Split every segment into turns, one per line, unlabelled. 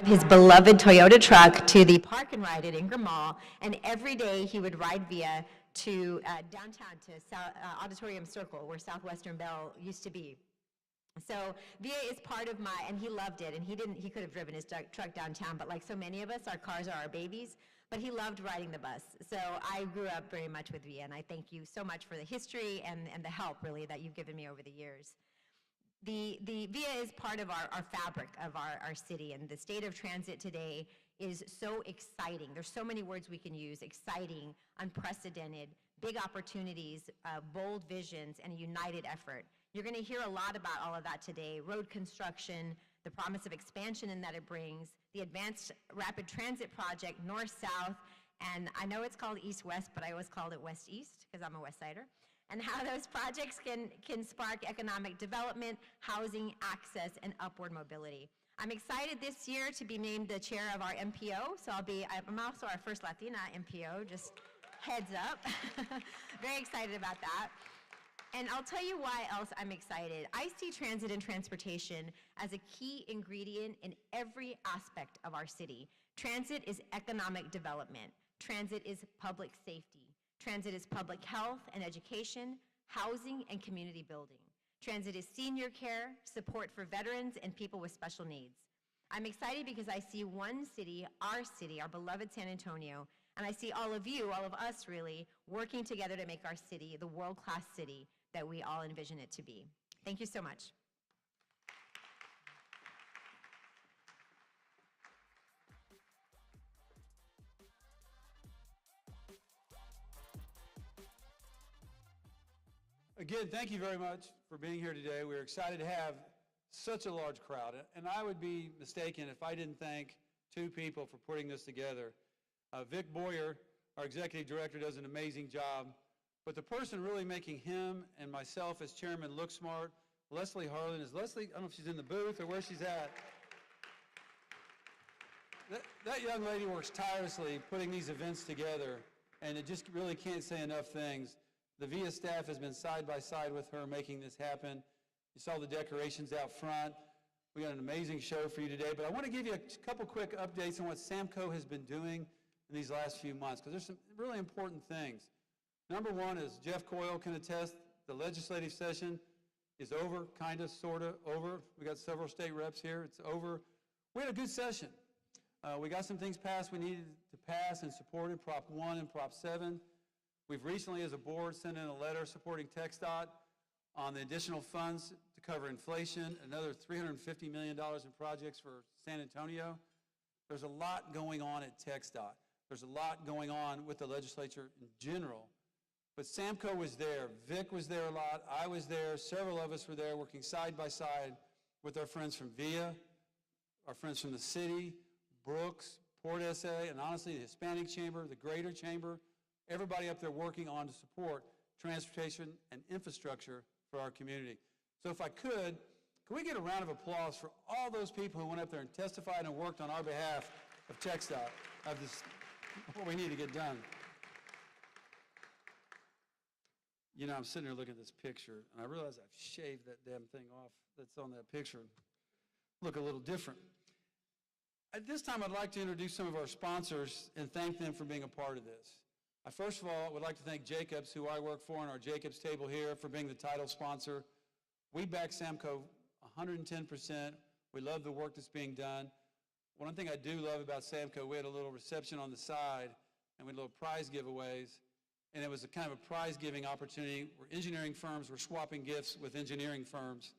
his beloved Toyota truck to the Park and Ride at Ingram Mall, and every day he would ride via to downtown to Auditorium Circle, where Southwestern Bell used to be. So VIA is part of my, and he loved it, and he could have driven his truck downtown, but like so many of us, our cars are our babies, but he loved riding the bus. So I grew up very much with VIA, and I thank you so much for the history and the help, really, that you've given me over the years. The VIA is part of our fabric of our city, and the state of transit today is so exciting. There's so many words we can use: exciting, unprecedented, big opportunities, bold visions, and a united effort. You're going to hear a lot about all of that today: road construction, the promise of expansion and that it brings, the Advanced Rapid Transit Project, North-South, and I know it's called East-West, but I always called it West-East because I'm a West Sider, and how those projects can spark economic development, housing, access, and upward mobility. I'm excited this year to be named the chair of our MPO, so I'm also our first Latina MPO, just heads up. Very excited about that. And I'll tell you why else I'm excited. I see transit and transportation as a key ingredient in every aspect of our city. Transit is economic development. Transit is public safety. Transit is public health and education, housing, and community building. Transit is senior care, support for veterans, and people with special needs. I'm excited because I see one city, our beloved San Antonio, and I see all of you, all of us really, working together to make our city the world-class city that we all envision it to be. Thank you so much.
Again, thank you very much for being here today. We're excited to have such a large crowd, and I would be mistaken if I didn't thank two people for putting this together. Vic Boyer, our executive director, does an amazing job, but the person really making him and myself as chairman look smart, Leslie Harlan. Is Leslie, I don't know if she's in the booth or where she's at. That young lady works tirelessly putting these events together, and it just really can't say enough things. The VIA staff has been side by side with her making this happen. You saw the decorations out front. We got an amazing show for you today, but I want to give you a couple quick updates on what Samco has been doing in these last few months, because there's some really important things. Number one, as Jeff Coyle can attest, the legislative session is over, kind of, sort of over. We got several state reps here. It's over. We had a good session. We got some things passed we needed to pass and supported, Prop 1 and Prop 7. We've recently, as a board, sent in a letter supporting TxDOT on the additional funds to cover inflation, another $350 million in projects for San Antonio. There's a lot going on at TxDOT. There's a lot going on with the legislature in general. But Samco was there. Vic was there a lot. I was there. Several of us were there working side by side with our friends from VIA, our friends from the city, Brooks, Port SA, and honestly, the Hispanic Chamber, the Greater Chamber, everybody up there working on to support transportation and infrastructure for our community. So if I could we get a round of applause for all those people who went up there and testified and worked on our behalf of TxDOT, of this, what we need to get done. You know, I'm sitting here looking at this picture, and I realize I've shaved that damn thing off that's on that picture. Look a little different. At this time, I'd like to introduce some of our sponsors and thank them for being a part of this. I first of all would like to thank Jacobs, who I work for, on our Jacobs table here, for being the title sponsor. We back Samco 110%. We love the work that's being done. One thing I do love about Samco, we had a little reception on the side, and we had little prize giveaways. And it was a kind of a prize-giving opportunity where engineering firms were swapping gifts with engineering firms.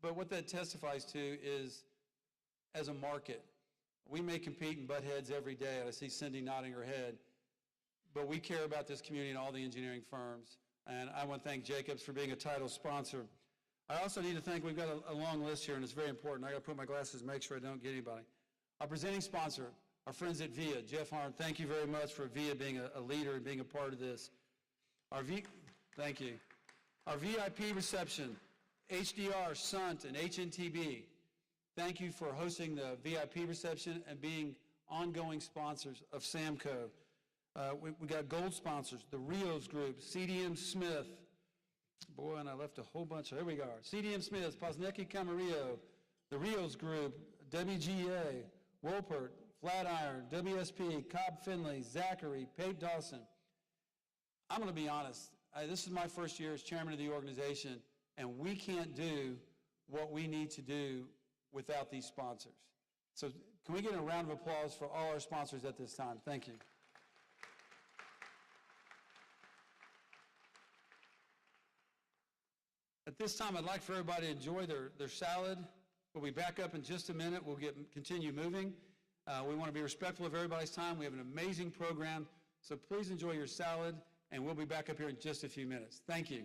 But what that testifies to is, as a market, we may compete and butt heads every day, and I see Cindy nodding her head, but we care about this community and all the engineering firms. And I want to thank Jacobs for being a title sponsor. I also need to thank, we've got a long list here, and it's very important. I got to put my glasses and make sure I don't get anybody. Our presenting sponsor, our friends at VIA, Jeff Harn, thank you very much for VIA being a leader and being a part of this. Thank you. Our VIP reception, HDR, SUNT, and HNTB, thank you for hosting the VIP reception and being ongoing sponsors of Samco. We got gold sponsors, the Rios Group, CDM Smith. Boy, and I left a whole bunch. There we go. CDM Smith, Posnecki Camarillo, the Rios Group, WGA, Wolpert, Flatiron, WSP, Cobb Finley, Zachary, Pape Dawson. I'm going to be honest. This is my first year as chairman of the organization, and we can't do what we need to do without these sponsors. So can we get a round of applause for all our sponsors at this time? Thank you. At this time, I'd like for everybody to enjoy their salad. We'll be back up in just a minute. We'll continue moving. We want to be respectful of everybody's time. We have an amazing program, so please enjoy your salad, and we'll be back up here in just a few minutes. Thank you.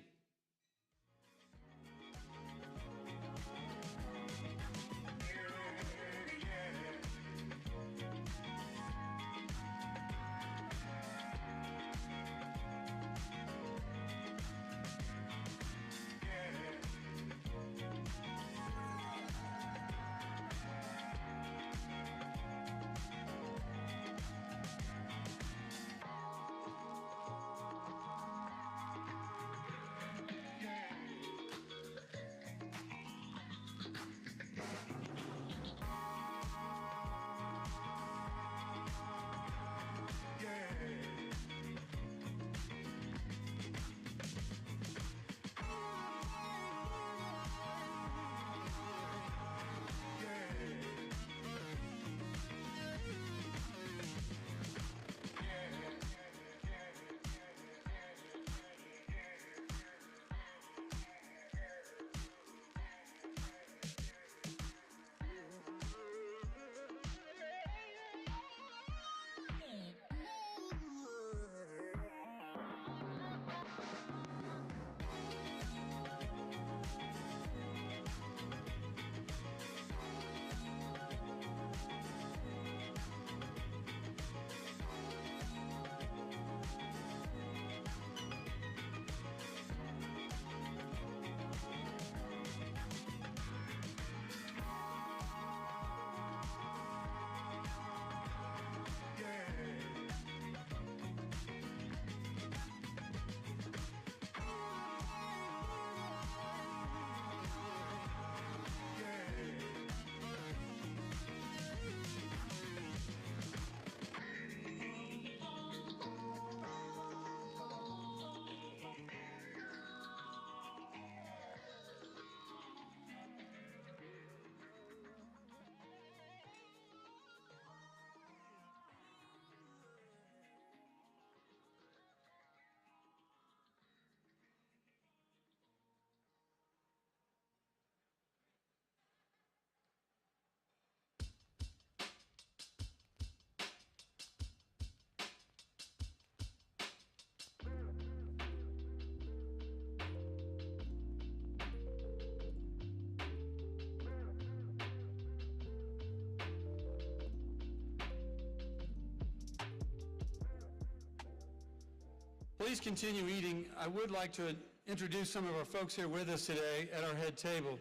Please continue eating. I would like to introduce some of our folks here with us today at our head table.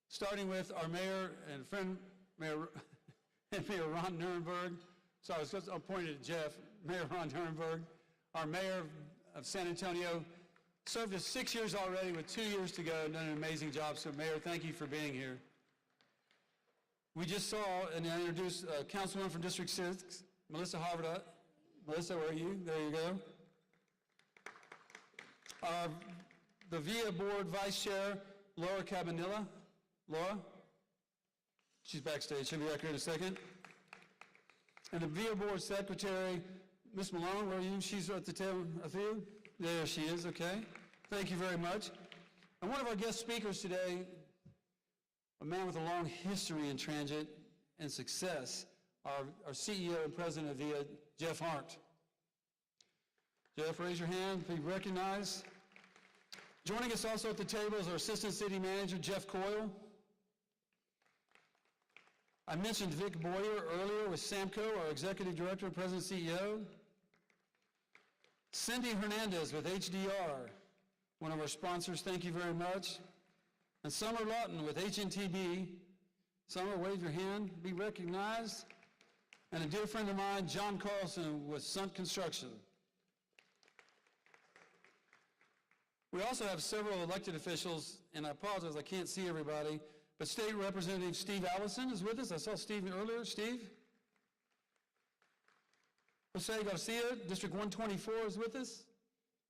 Starting with our mayor and friend, Mayor Ron Nirenberg. So I'm pointing at Jeff, Mayor Ron Nirenberg, our mayor of San Antonio. Served us 6 years already with 2 years to go, done an amazing job. So Mayor, thank you for being here. We just saw and I introduced Councilwoman from District 6, Melissa Harvard. Melissa, where are you? There you go. The VIA Board Vice Chair, Laura Cabanilla. Laura? She's backstage. She'll be back here in a second. And the VIA Board Secretary, Ms. Malone, where are you? She's at the table. I feel. There she is. Okay. Thank you very much. And one of our guest speakers today, a man with a long history in transit and success, our CEO and president of VIA, Jeff Hart. Jeff, raise your hand, be recognized. Joining us also at the table is our assistant city manager, Jeff Coyle. I mentioned Vic Boyer earlier with Samco, our executive director, president, CEO. Cindy Hernandez with HDR, one of our sponsors, thank you very much. And Summer Lawton with HNTB. Summer, wave your hand, be recognized. And a dear friend of mine, John Carlson with Sunt Construction. We also have several elected officials, and I apologize, I can't see everybody, but State Representative Steve Allison is with us. I saw Steve earlier. Steve? Jose Garcia, District 124 is with us.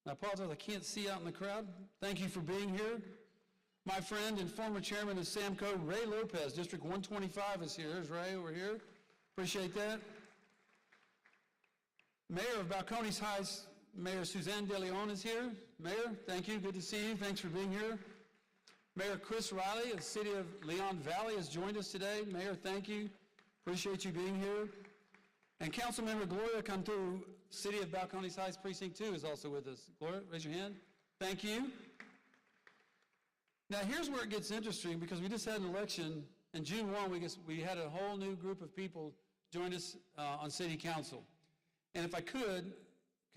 I apologize, I can't see out in the crowd. Thank you for being here. My friend and former chairman of SAMCO, Ray Lopez, District 125 is here. There's Ray over here. Appreciate that. Mayor of Balcones Heights, Mayor Suzanne De Leon is here. Mayor, thank you. Good to see you. Thanks for being here. Mayor Chris Riley of the City of Leon Valley has joined us today. Mayor, thank you. Appreciate you being here. And Councilmember Gloria Cantu, City of Balcones Heights Precinct 2 is also with us. Gloria, raise your hand. Thank you. Now here's where it gets interesting, because we just had an election, and June 1 we had a whole new group of people join us on City Council. And if I could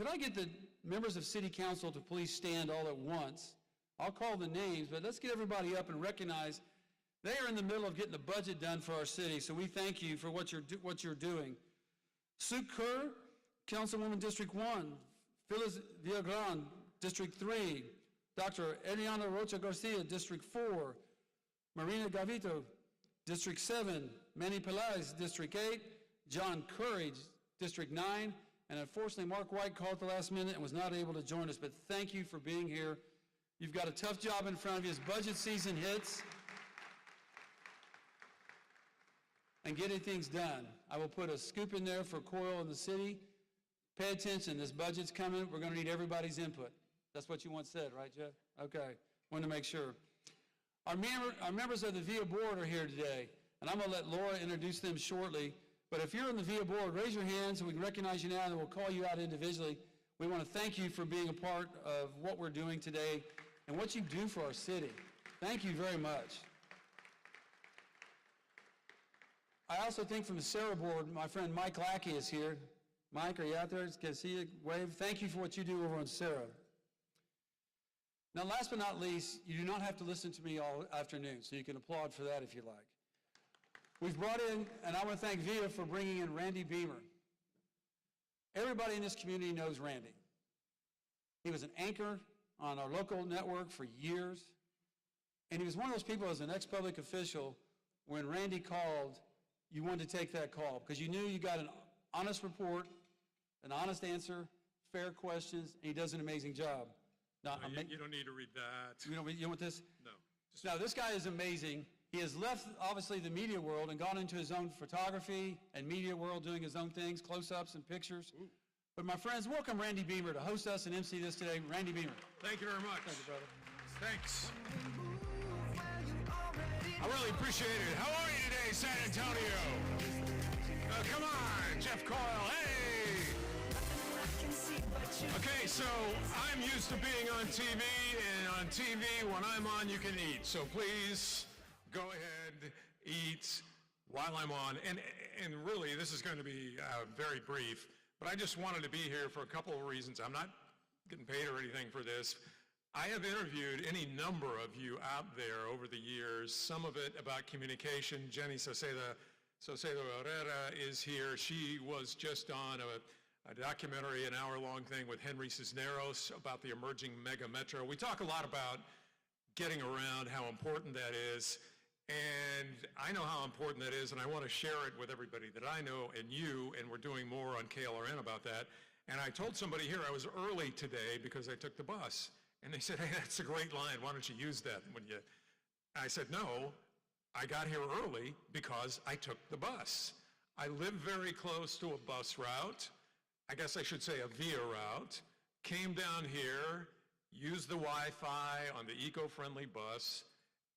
I get the members of City Council to please stand all at once? I'll call the names, but let's get everybody up and recognize they are in the middle of getting the budget done for our city, so we thank you for what you're doing. Sue Kerr, Councilwoman District 1, Phyllis Villagrán, District 3, Dr. Eliana Rocha Garcia, District 4, Marina Gavito, District 7, Manny Pelaez, District 8, John Courage, District 9, and unfortunately Mark White called at the last minute and was not able to join us, but thank you for being here. You've got a tough job in front of you as budget season hits and getting things done. I will put a scoop in there for Coral in the city. Pay attention, this budget's coming. We're going to need everybody's input. That's what you once said, right, Jeff? Okay, wanted to make sure. Our members of the VIA board are here today, and I'm going to let Laura introduce them shortly. But if you're on the VIA board, raise your hand so we can recognize you now, and we'll call you out individually. We want to thank you for being a part of what we're doing today and what you do for our city. Thank you very much. I also think from the Sarah board, my friend Mike Lackey is here. Mike, are you out there? Can I see you? Wave. Thank you for what you do over on Sarah. Now, last but not least, you do not have to listen to me all afternoon, so you can applaud for that if you like. We've brought in, and I want to thank VIA for bringing in Randy Beamer. Everybody in this community knows Randy. He was an anchor on our local network for years, and he was one of those people as an ex-public official, when Randy called, you wanted to take that call because you knew you got an honest report, an honest answer, fair questions, and he does an amazing job. Now,
no, you don't need to read that.
You want this?
No.
Now, this guy is amazing. He has left, obviously, the media world and gone into his own photography and media world, doing his own things, close-ups and pictures. Ooh. But my friends, welcome Randy Beamer to host us and MC this today. Randy Beamer.
Thank you very much.
Thank you, brother.
Thanks. I really appreciate it. How are you today, San Antonio? Come on, Jeff Coyle. Hey! Okay, so I'm used to being on TV, and on TV, when I'm on, you can eat. So please go ahead, eat while I'm on. And really, this is going to be very brief, but I just wanted to be here for a couple of reasons. I'm not getting paid or anything for this. I have interviewed any number of you out there over the years, some of it about communication. Jenny Saucedo Herrera is here. She was just on a documentary, an hour-long thing with Henry Cisneros about the emerging mega metro. We talk a lot about getting around, how important that is, and I know how important that is, and I want to share it with everybody that I know and you, and we're doing more on KLRN about that. And I told somebody here I was early today because I took the bus. And they said, hey, that's a great line. Why don't you use that when you... I said, no, I got here early because I took the bus. I live very close to a bus route. I guess I should say a VIA route. Came down here, used the Wi-Fi on the eco-friendly bus,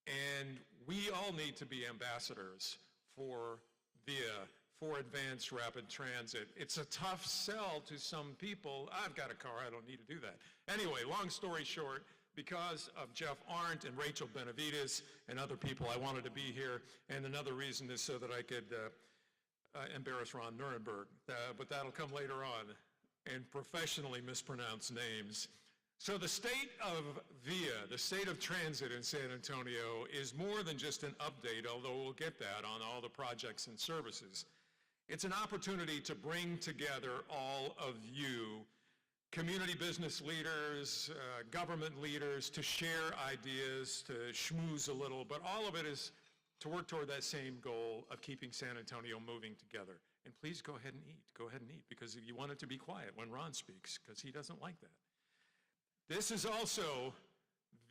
and we all need to be ambassadors for VIA, for advanced rapid transit. It's a tough sell to some people. I've got a car, I don't need to do that. Anyway, long story short, because of Jeff Arndt and Rachel Benavides and other people, I wanted to be here. And another reason is so that I could embarrass Ron Nuremberg, but that'll come later on, and professionally mispronounce names. So the state of VIA, the state of transit in San Antonio, is more than just an update, although we'll get that on all the projects and services. It's an opportunity to bring together all of you, community business leaders, government leaders, to share ideas, to schmooze a little, but all of it is to work toward that same goal of keeping San Antonio moving together. And please go ahead and eat. Go ahead and eat, because you want it to be quiet when Ron speaks, because he doesn't like that. This is also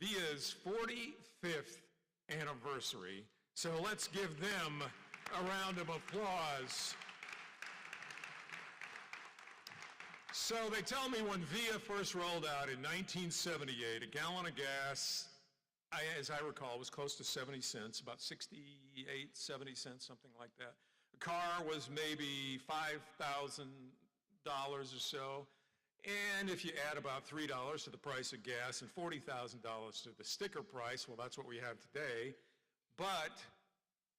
VIA's 45th anniversary, so let's give them a round of applause. So they tell me when VIA first rolled out in 1978, a gallon of gas, as I recall, was close to 70 cents, about 68, 70 cents, something like that. A car was maybe $5,000 or so. And if you add about $3 to the price of gas and $40,000 to the sticker price, well, that's what we have today. But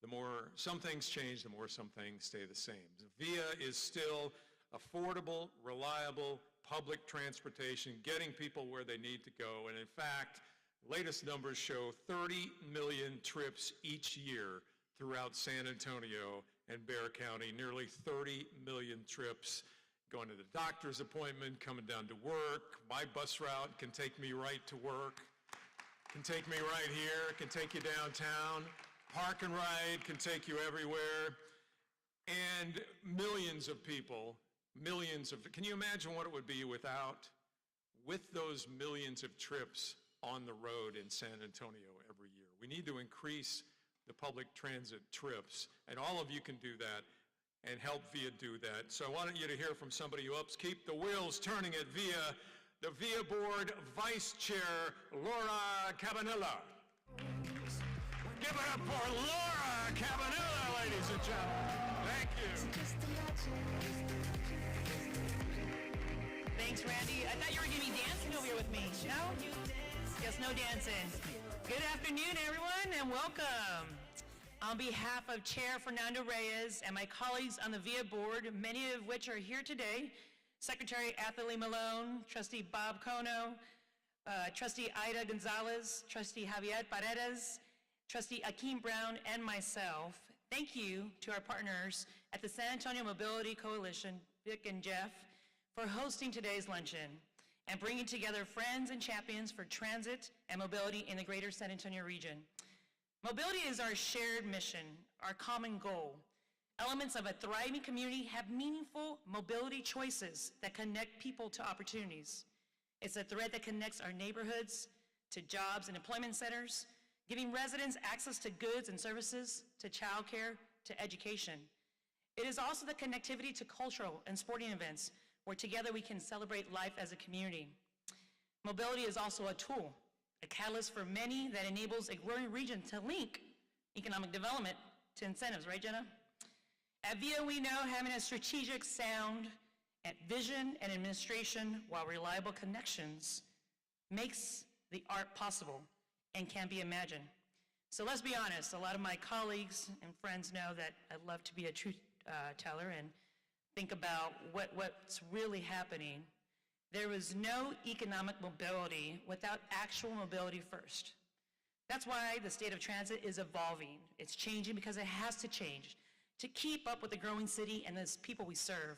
the more some things change, the more some things stay the same. VIA is still affordable, reliable public transportation, getting people where they need to go. And in fact, latest numbers show 30 million trips each year throughout San Antonio and Bexar County, nearly 30 million trips. Going to the doctor's appointment, coming down to work. My bus route can take me right to work, can take me right here, can take you downtown. Park and ride can take you everywhere. And millions of people, can you imagine what it would be with those millions of trips on the road in San Antonio every year? We need to increase the public transit trips, and all of you can do that and help VIA do that. So I wanted you to hear from somebody who helps keep the wheels turning at VIA, the VIA Board Vice Chair, Laura Cabanilla. Give it up for Laura Cabanilla, ladies and gentlemen. Thank you.
Thanks, Randy. I thought you were going to be dancing over here with me. No? Yes, no dancing. Good afternoon, everyone, and welcome. On behalf of Chair Fernando Reyes and my colleagues on the VIA board, many of which are here today, Secretary Athalie Malone, Trustee Bob Cono, Trustee Ida Gonzalez, Trustee Javier Paredes, Trustee Akeem Brown, and myself, thank you to our partners at the San Antonio Mobility Coalition, Vic and Jeff, for hosting today's luncheon and bringing together friends and champions for transit and mobility in the greater San Antonio region. Mobility is our shared mission, our common goal. Elements of a thriving community have meaningful mobility choices that connect people to opportunities. It's a thread that connects our neighborhoods to jobs and employment centers, giving residents access to goods and services, to childcare, to education. It is also the connectivity to cultural and sporting events, where together we can celebrate life as a community. Mobility is also a tool, a catalyst for many that enables a growing region to link economic development to incentives, right, Jenna? At VIA, we know having a strategic, sound vision and administration while reliable connections makes the art possible and can be imagined. So let's be honest, a lot of my colleagues and friends know that I love to be a truth teller and think about what's really happening. There was no economic mobility without actual mobility first. That's why the state of transit is evolving. It's changing because it has to change to keep up with the growing city and the people we serve.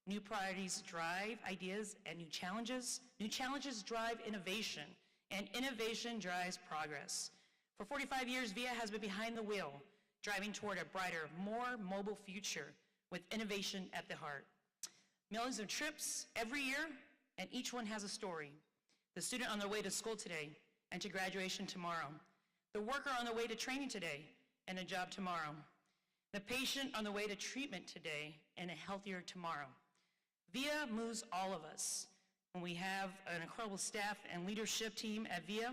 New priorities drive ideas and new challenges. New challenges drive innovation, and innovation drives progress. For 45 years, VIA has been behind the wheel, driving toward a brighter, more mobile future with innovation at the heart. Millions of trips every year, and each one has a story. The student on their way to school today and to graduation tomorrow. The worker on their way to training today and a job tomorrow. The patient on the way to treatment today and a healthier tomorrow. VIA moves all of us. And we have an incredible staff and leadership team at VIA,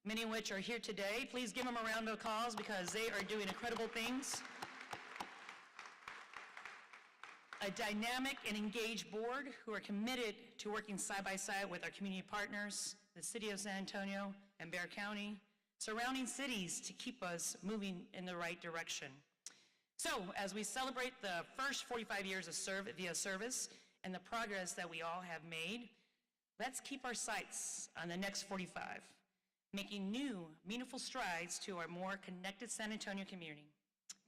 many of which are here today. Please give them a round of applause because they are doing incredible things. A dynamic and engaged board who are committed to working side by side with our community partners, the City of San Antonio and Bexar County, surrounding cities to keep us moving in the right direction. So, as we celebrate the first 45 years of VIA service and the progress that we all have made, let's keep our sights on the next 45, making new, meaningful strides to our more connected San Antonio community.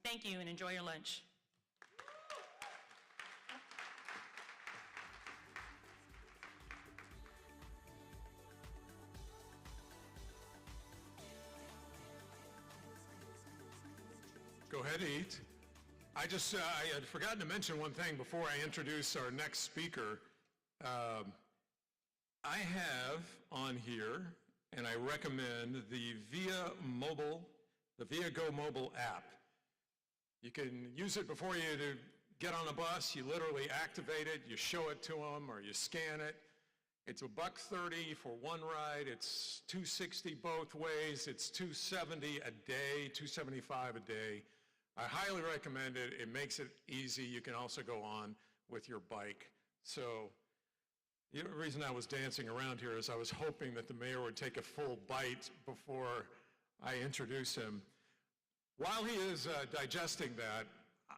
Thank you and enjoy your lunch.
Go ahead, eat. I had forgotten to mention one thing before I introduce our next speaker. I have on here, and I recommend the Via Go mobile app. You can use it before you get on a bus. You literally activate it, you show it to them, or you scan it. It's $130 for one ride. It's $260 both ways. It's $270 a day, $275 a day. I highly recommend it. It makes it easy. You can also go on with your bike. So the reason I was dancing around here is I was hoping that the mayor would take a full bite before I introduce him. While he is digesting that,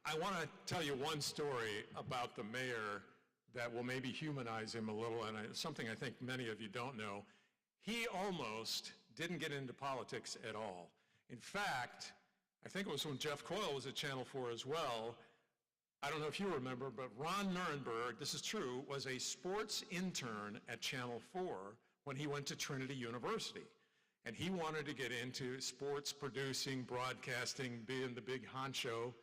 I want to tell you one story about the mayor that will maybe humanize him a little, and something I think many of you don't know. He almost didn't get into politics at all. In fact, I think it was when Jeff Coyle was at Channel 4 as well. I don't know if you remember, but Ron Nirenberg, this is true, was a sports intern at Channel 4 when he went to Trinity University. And he wanted to get into sports producing, broadcasting, being the big honcho,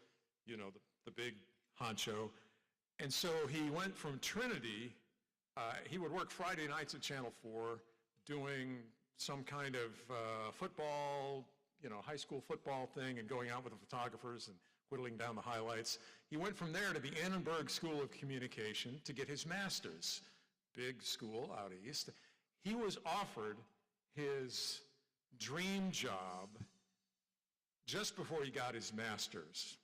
you know, the big honcho. And so he went from Trinity, he would work Friday nights at Channel 4 doing some kind of football, you know, high school football thing and going out with the photographers and whittling down the highlights. He went from there to the Annenberg School of Communication to get his master's, big school out east. He was offered his dream job just before he got his master's.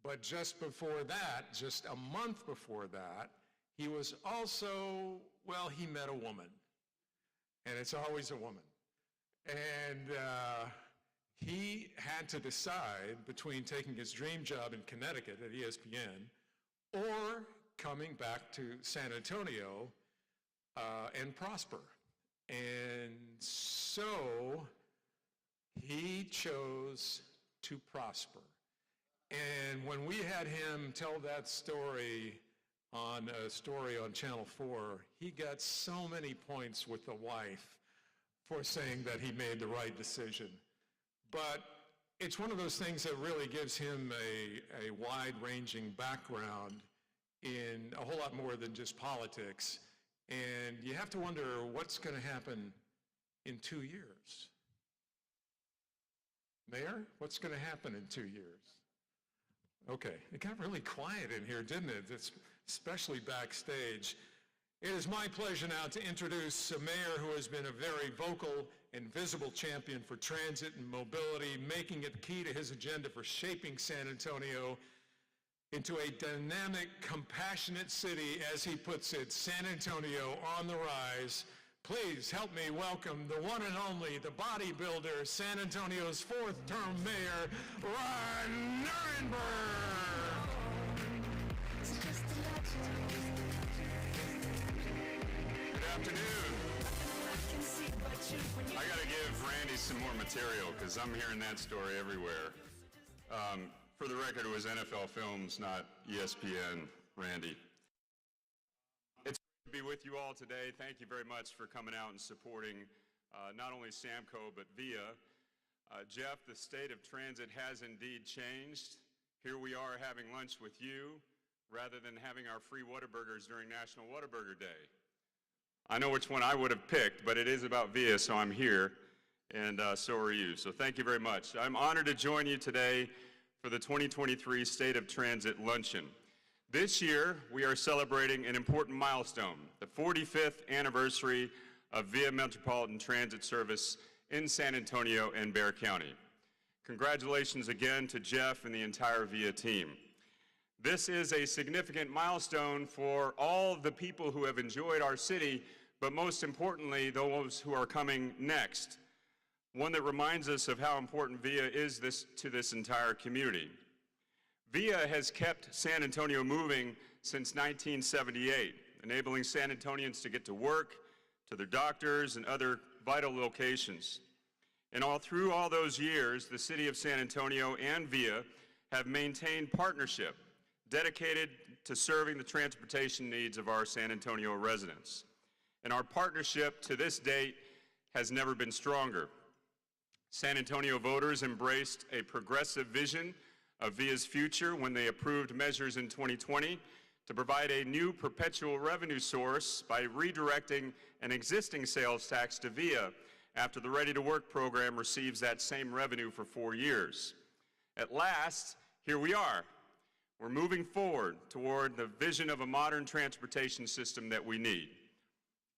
But just before that, just a month before that, he was also, well, he met a woman. And it's always a woman. And he had to decide between taking his dream job in Connecticut at ESPN or coming back to San Antonio and prosper. And so he chose to prosper. And when we had him tell that story on Channel 4, he got so many points with the wife for saying that he made the right decision. But it's one of those things that really gives him a wide-ranging background in a whole lot more than just politics. And you have to wonder what's going to happen in 2 years. Mayor, what's going to happen in 2 years? Okay, it got really quiet in here, didn't it? It's especially backstage. It is my pleasure now to introduce a mayor who has been a very vocal and visible champion for transit and mobility, making it key to his agenda for shaping San Antonio into a dynamic, compassionate city, as he puts it, San Antonio on the rise. Please help me welcome the one and only, the bodybuilder, San Antonio's fourth-term mayor, Ron Nirenberg. Good afternoon. I got to give Randy some more material because I'm hearing that story everywhere. For the record, it was NFL Films, not ESPN, Randy. Be with you all today. Thank you very much for coming out and supporting not only Samco but VIA. Jeff, the state of transit has indeed changed. Here we are having lunch with you rather than having our free Whataburgers during National Whataburger Day. I know which one I would have picked, but it is about VIA, so I'm here, and so are you. So thank you very much. I'm honored to join you today for the 2023 State of Transit Luncheon. This year, we are celebrating an important milestone, the 45th anniversary of VIA Metropolitan Transit Service in San Antonio and Bexar County. Congratulations again to Jeff and the entire VIA team. This is a significant milestone for all the people who have enjoyed our city, but most importantly, those who are coming next. One that reminds us of how important VIA is to this entire community. VIA has kept San Antonio moving since 1978, enabling San Antonians to get to work, to their doctors, and other vital locations. And through all those years, the City of San Antonio and VIA have maintained partnership dedicated to serving the transportation needs of our San Antonio residents. And our partnership to this date has never been stronger. San Antonio voters embraced a progressive vision
of VIA's future when they approved measures in 2020 to provide a new perpetual revenue source by redirecting an existing sales tax to VIA after the Ready to Work program receives that same revenue for 4 years. At last, here we are. We're moving forward toward the vision of a modern transportation system that we need.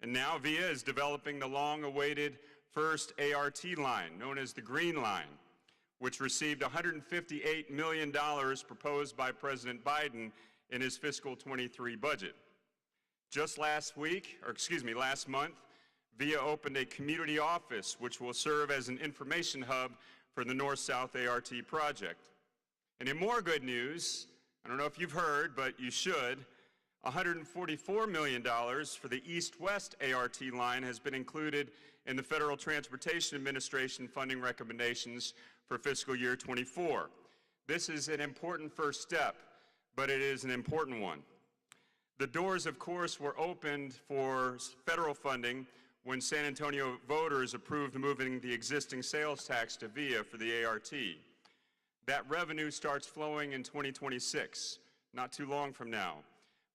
And now VIA is developing the long-awaited first ART line, known as the Green Line, which received $158 million proposed by President Biden in his fiscal 23 budget. Just last month, VIA opened a community office which will serve as an information hub for the North-South ART project. And in more good news, I don't know if you've heard, but you should, $144 million for the East-West ART line has been included in the Federal Transportation Administration funding recommendations for fiscal year 24. This is an important first step, but it is an important one. The doors, of course, were opened for federal funding when San Antonio voters approved moving the existing sales tax to VIA for the ART. That revenue starts flowing in 2026, not too long from now.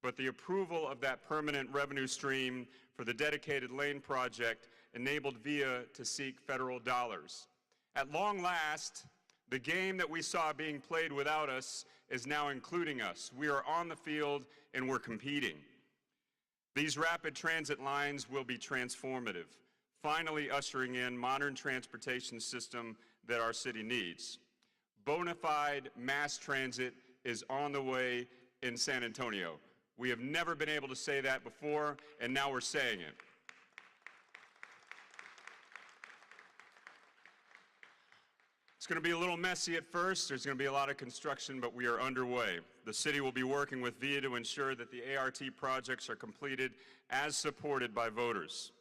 But the approval of that permanent revenue stream for the dedicated lane project enabled VIA to seek federal dollars. At long last, the game that we saw being played without us is now including us. We are on the field and we're competing. These rapid transit lines will be transformative, finally ushering in modern transportation system that our city needs. Bona fide mass transit is on the way in San Antonio. We have never been able to say that before, and now we're saying it. It's going to be a little messy at first. There's going to be a lot of construction, but we are underway. The city will be working with VIA to ensure that the ART projects are completed as supported by voters.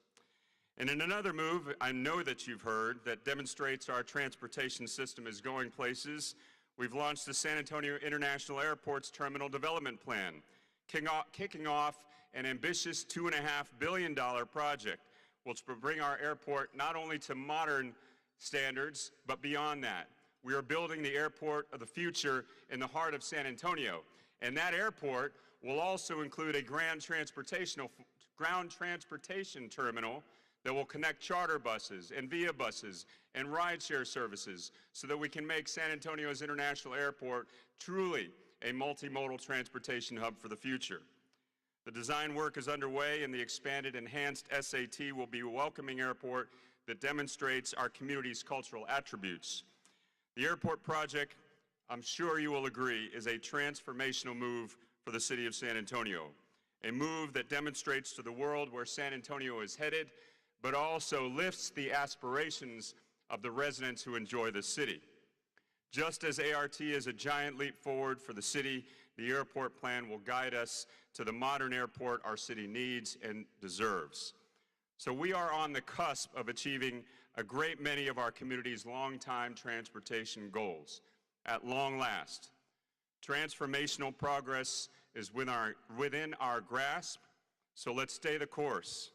And in another move, I know that you've heard, that demonstrates our transportation system is going places, we've launched the San Antonio International Airport's Terminal Development Plan, kicking off an ambitious $2.5 billion project, which will bring our airport not only to modern standards, but beyond that. We are building the airport of the future in the heart of San Antonio, and that airport will also include a ground transportation terminal that will connect charter buses and VIA buses and rideshare services so that we can make San Antonio's International Airport truly a multimodal transportation hub for the future. The design work is underway, and the expanded enhanced SAT will be a welcoming airport that demonstrates our community's cultural attributes. The airport project, I'm sure you will agree, is a transformational move for the city of San Antonio, a move that demonstrates to the world where San Antonio is headed, but also lifts the aspirations of the residents who enjoy the city. Just as ART is a giant leap forward for the city, the airport plan will guide us to the modern airport our city needs and deserves. So we are on the cusp of achieving a great many of our community's longtime transportation goals. At long last, transformational progress is within our grasp, so let's stay the course.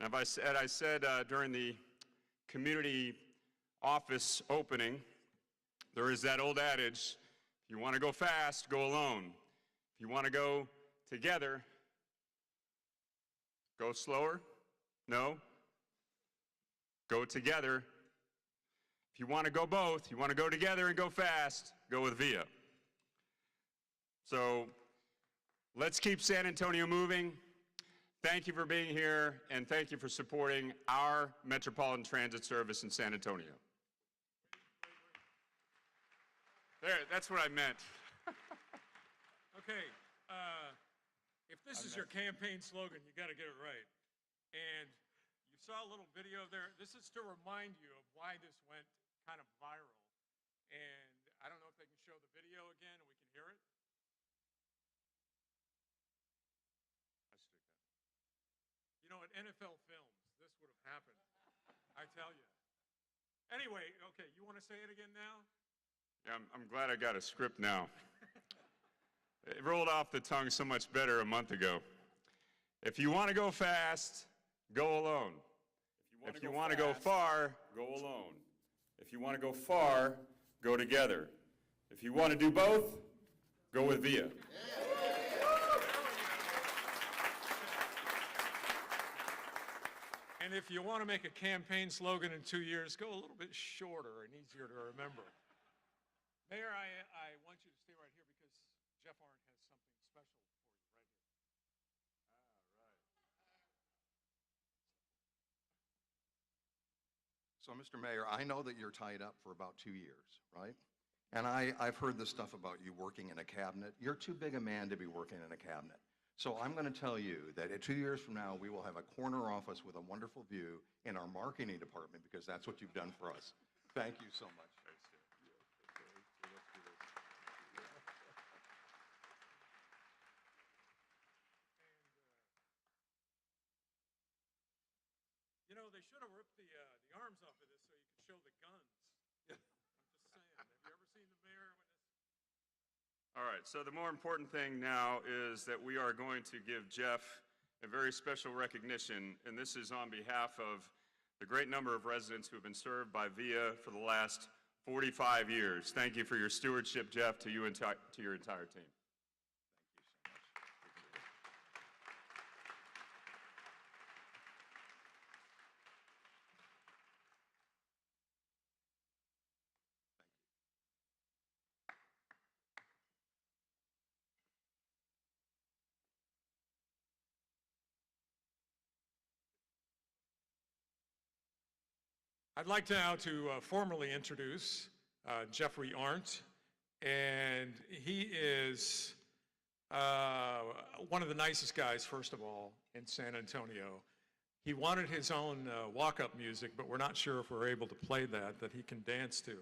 Now, I said during the community office opening, there is that old adage, if you want to go fast, go alone. If you want to go together, go slower. No. Go together. If you want to go both, you want to go together and go fast, go with VIA. So let's keep San Antonio moving. Thank you for being here, and thank you for supporting our Metropolitan Transit Service in San Antonio. There, that's what I meant.
Okay, if this is your campaign slogan, you got to get it right. And you saw a little video there. This is to remind you of why this went kind of viral. And I don't know if they can show the video again and we can hear it. You know, at NFL Films, this would have happened. I tell you. Anyway, okay, you want to say it again now?
Yeah, I'm glad I got a script now. It rolled off the tongue so much better a month ago. If you want to go fast, go alone. If you want to go far, go alone. If you want to go far, go together. If you want to do both, go with VIA.
And if you want to make a campaign slogan in 2 years, go a little bit shorter and easier to remember. Mayor, I want you to stay right here because Jeff Arndt has something special for you right here.
So, Mr. Mayor, I know that you're tied up for about 2 years, right? And I've heard this stuff about you working in a cabinet. You're too big a man to be working in a cabinet. So I'm going to tell you that 2 years from now, we will have a corner office with a wonderful view in our marketing department because that's what you've done for us. Thank you so much.
You know, they should have ripped the arms off of this so you could show the guns. I'm just saying. Have you ever seen the mayor when this?
All right, so the more important thing now is that we are going to give Jeff a very special recognition, and this is on behalf of the great number of residents who have been served by VIA for the last 45 years. Thank you for your stewardship, Jeff, to you and to your entire team.
I'd like now to formally introduce Jeffrey Arndt, and he is one of the nicest guys, first of all, in San Antonio. He wanted his own walk-up music, but we're not sure if we're able to play that he can dance to.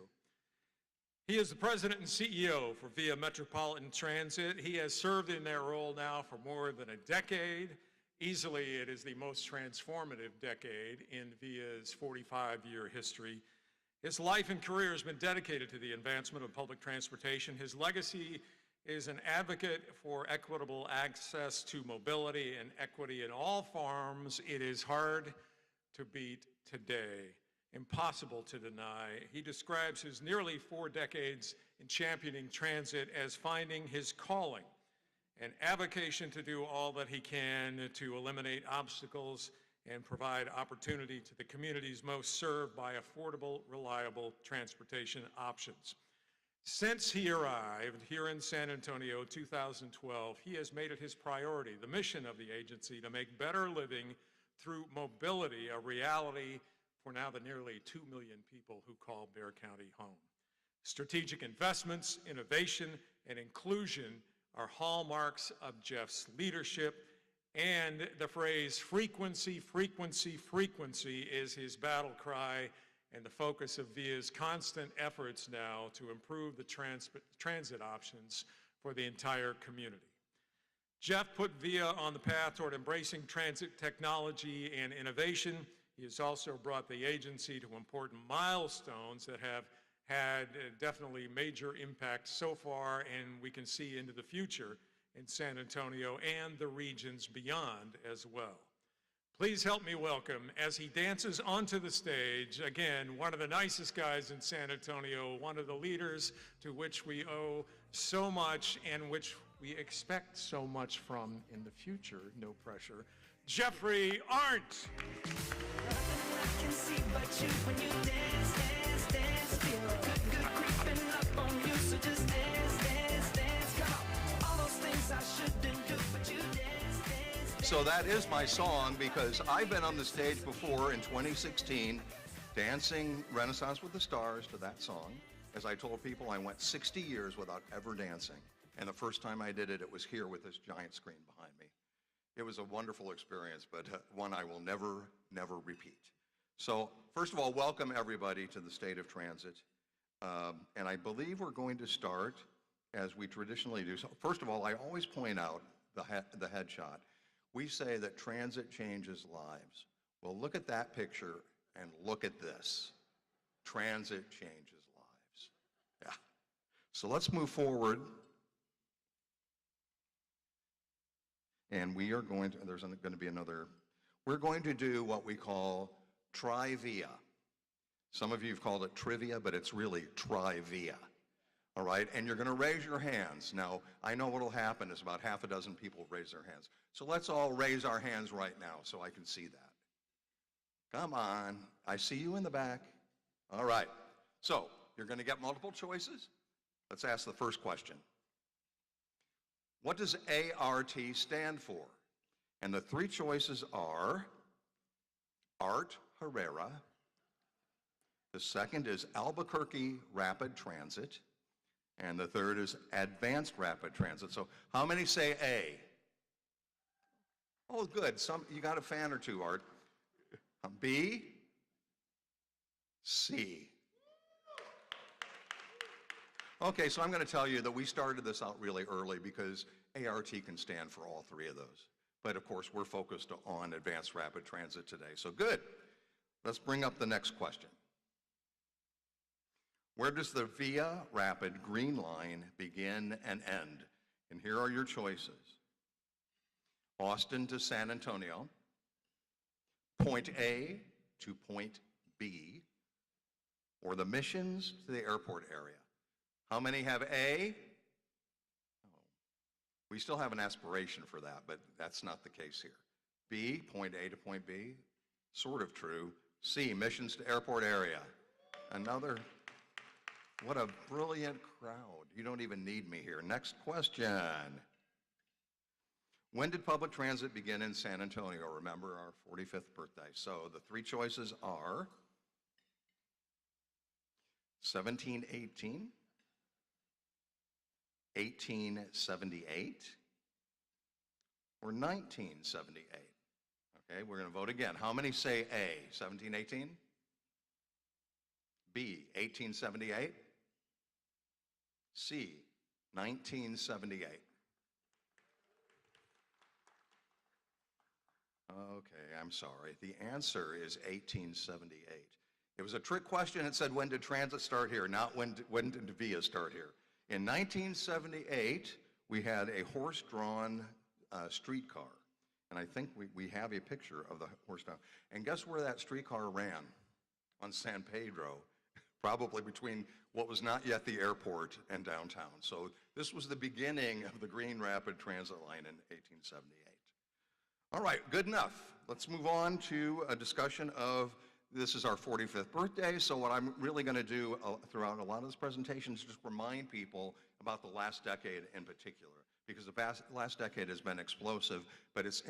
He is the president and CEO for VIA Metropolitan Transit. He has served in that role now for more than a decade. Easily, it is the most transformative decade in VIA's 45-year history. His life and career has been dedicated to the advancement of public transportation. His legacy is an advocate for equitable access to mobility and equity in all forms. It is hard to beat today, impossible to deny. He describes his nearly 4 decades in championing transit as finding his calling, an avocation to do all that he can to eliminate obstacles and provide opportunity to the communities most served by affordable, reliable transportation options. Since he arrived here in San Antonio 2012, he has made it his priority, the mission of the agency, to make better living through mobility a reality for now the nearly 2 million people who call Bexar County home. Strategic investments, innovation, and inclusion are hallmarks of Jeff's leadership, and the phrase frequency, frequency, frequency is his battle cry and the focus of VIA's constant efforts now to improve the transit options for the entire community. Jeff put VIA on the path toward embracing transit technology and innovation. He has also brought the agency to important milestones that have had definitely major impact so far, and we can see into the future in San Antonio and the regions beyond as well. Please help me welcome, as he dances onto the stage, again, one of the nicest guys in San Antonio, one of the leaders to which we owe so much and which we expect so much from in the future, no pressure, Jeffrey Arndt.
So that is my song because I've been on the stage before in 2016 dancing Renaissance with the Stars to that song. As I told people, I went 60 years without ever dancing. And the first time I did it, it was here with this giant screen behind me. It was a wonderful experience, but one I will never, never repeat. So first of all, welcome everybody to the State of Transit. And I believe we're going to start as we traditionally do. So first of all, I always point out the headshot. We say that transit changes lives. Well, look at that picture and look at this. Transit changes lives. Yeah. So let's move forward. And we are going to, there's going to be another, we're going to do what we call Trivia. Some of you have called it trivia, but it's really Trivia. All right, and you're going to raise your hands. Now, I know what will happen is about half a dozen people raise their hands. So let's all raise our hands right now so I can see that. Come on, I see you in the back. All right, so you're going to get multiple choices. Let's ask the first question. What does ART stand for? And the three choices are Art Herrera. The second is Albuquerque Rapid Transit. And the third is Advanced Rapid Transit. So how many say A? Oh, good. You got a fan or two, Art. B? C. Okay, so I'm going to tell you that we started this out really early because ART can stand for all three of those. But of course, we're focused on Advanced Rapid Transit today. So good. Let's bring up the next question. Where does the Via Rapid Green Line begin and end? And here are your choices. Austin to San Antonio, point A to point B, or the Missions to the airport area. How many have A? Oh, we still have an aspiration for that, but that's not the case here. B, point A to point B, sort of true. C, Missions to airport area. Another. What a brilliant crowd. You don't even need me here. Next question. When did public transit begin in San Antonio? Remember our 45th birthday. So the three choices are 1718, 1878, or 1978. Okay, we're going to vote again. How many say A, 1718? B, 1878? C, 1978. Okay, I'm sorry. The answer is 1878. It was a trick question. It said, when did transit start here? Not when did Via start here? In 1978, we had a horse-drawn streetcar. And I think we have a picture of the horse-drawn. And guess where that streetcar ran? On San Pedro. Probably between what was not yet the airport and downtown. So this was the beginning of the Green Rapid Transit line in 1878. All right, good enough. Let's move on to a discussion of, this is our 45th birthday, so what I'm really going to do throughout a lot of this presentation is just remind people about the last decade in particular, because the last decade has been explosive, but it's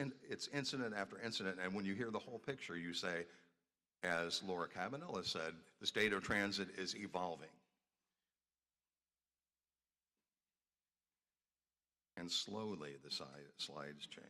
incident after incident, and when you hear the whole picture, you say, as Laura Cabanilla said, the state of transit is evolving. And slowly the slides change.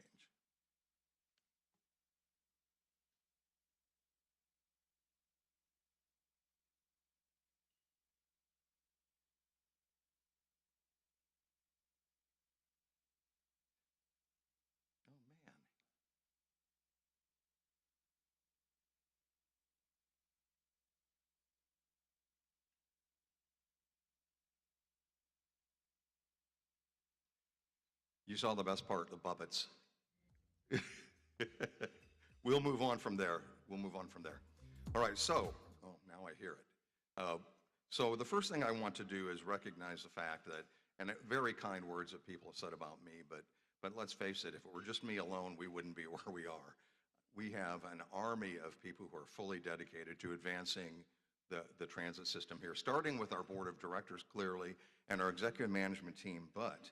You saw the best part, the puppets. We'll move on from there. We'll move on from there. All right, so, oh, now I hear it. So the first thing I want to do is recognize the fact that, and very kind words that people have said about me, but let's face it, if it were just me alone, we wouldn't be where we are. We have an army of people who are fully dedicated to advancing the transit system here, starting with our board of directors, clearly, and our executive management team, but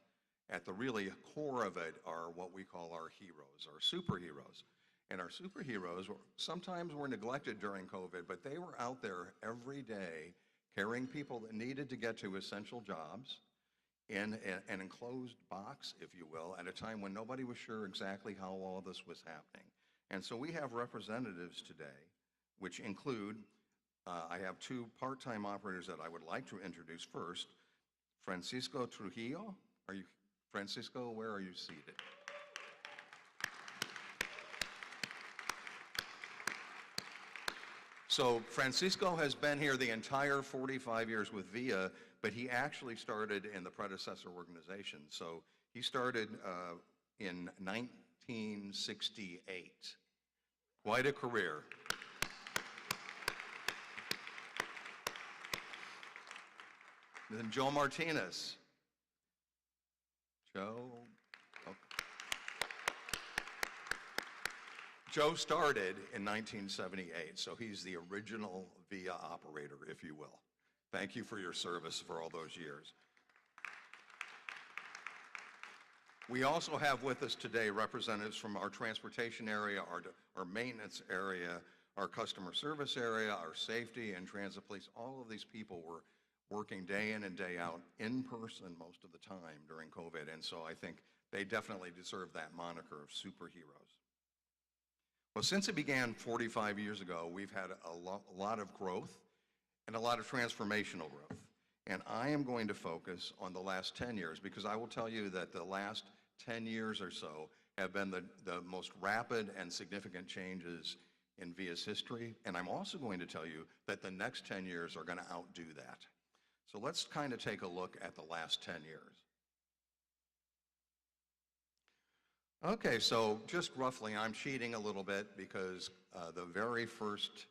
at the really core of it are what we call our heroes, our superheroes. And our superheroes sometimes were neglected during COVID, but they were out there every day carrying people that needed to get to essential jobs in an enclosed box, if you will, at a time when nobody was sure exactly how all this was happening. And so we have representatives today, which include, I have two part-time operators that I would like to introduce first. Francisco Trujillo, Francisco, where are you seated? So Francisco has been here the entire 45 years with Via, but he actually started in the predecessor organization. So he started in 1968. Quite a career. Then Joe Martinez. Joe. Oh. Joe started in 1978, so he's the original VIA operator, if you will. Thank you for your service for all those years. We also have with us today representatives from our transportation area, our maintenance area, our customer service area, our safety and transit police. All of these people were working day in and day out in person most of the time during COVID, and so I think they definitely deserve that moniker of superheroes. Well, since it began 45 years ago, we've had a lot of growth and a lot of transformational growth. And I am going to focus on the last 10 years because I will tell you that the last 10 years or so have been the most rapid and significant changes in VIA's history. And I'm also going to tell you that the next 10 years are going to outdo that. So let's kind of take a look at the last 10 years. Okay, so just roughly, I'm cheating a little bit because the very first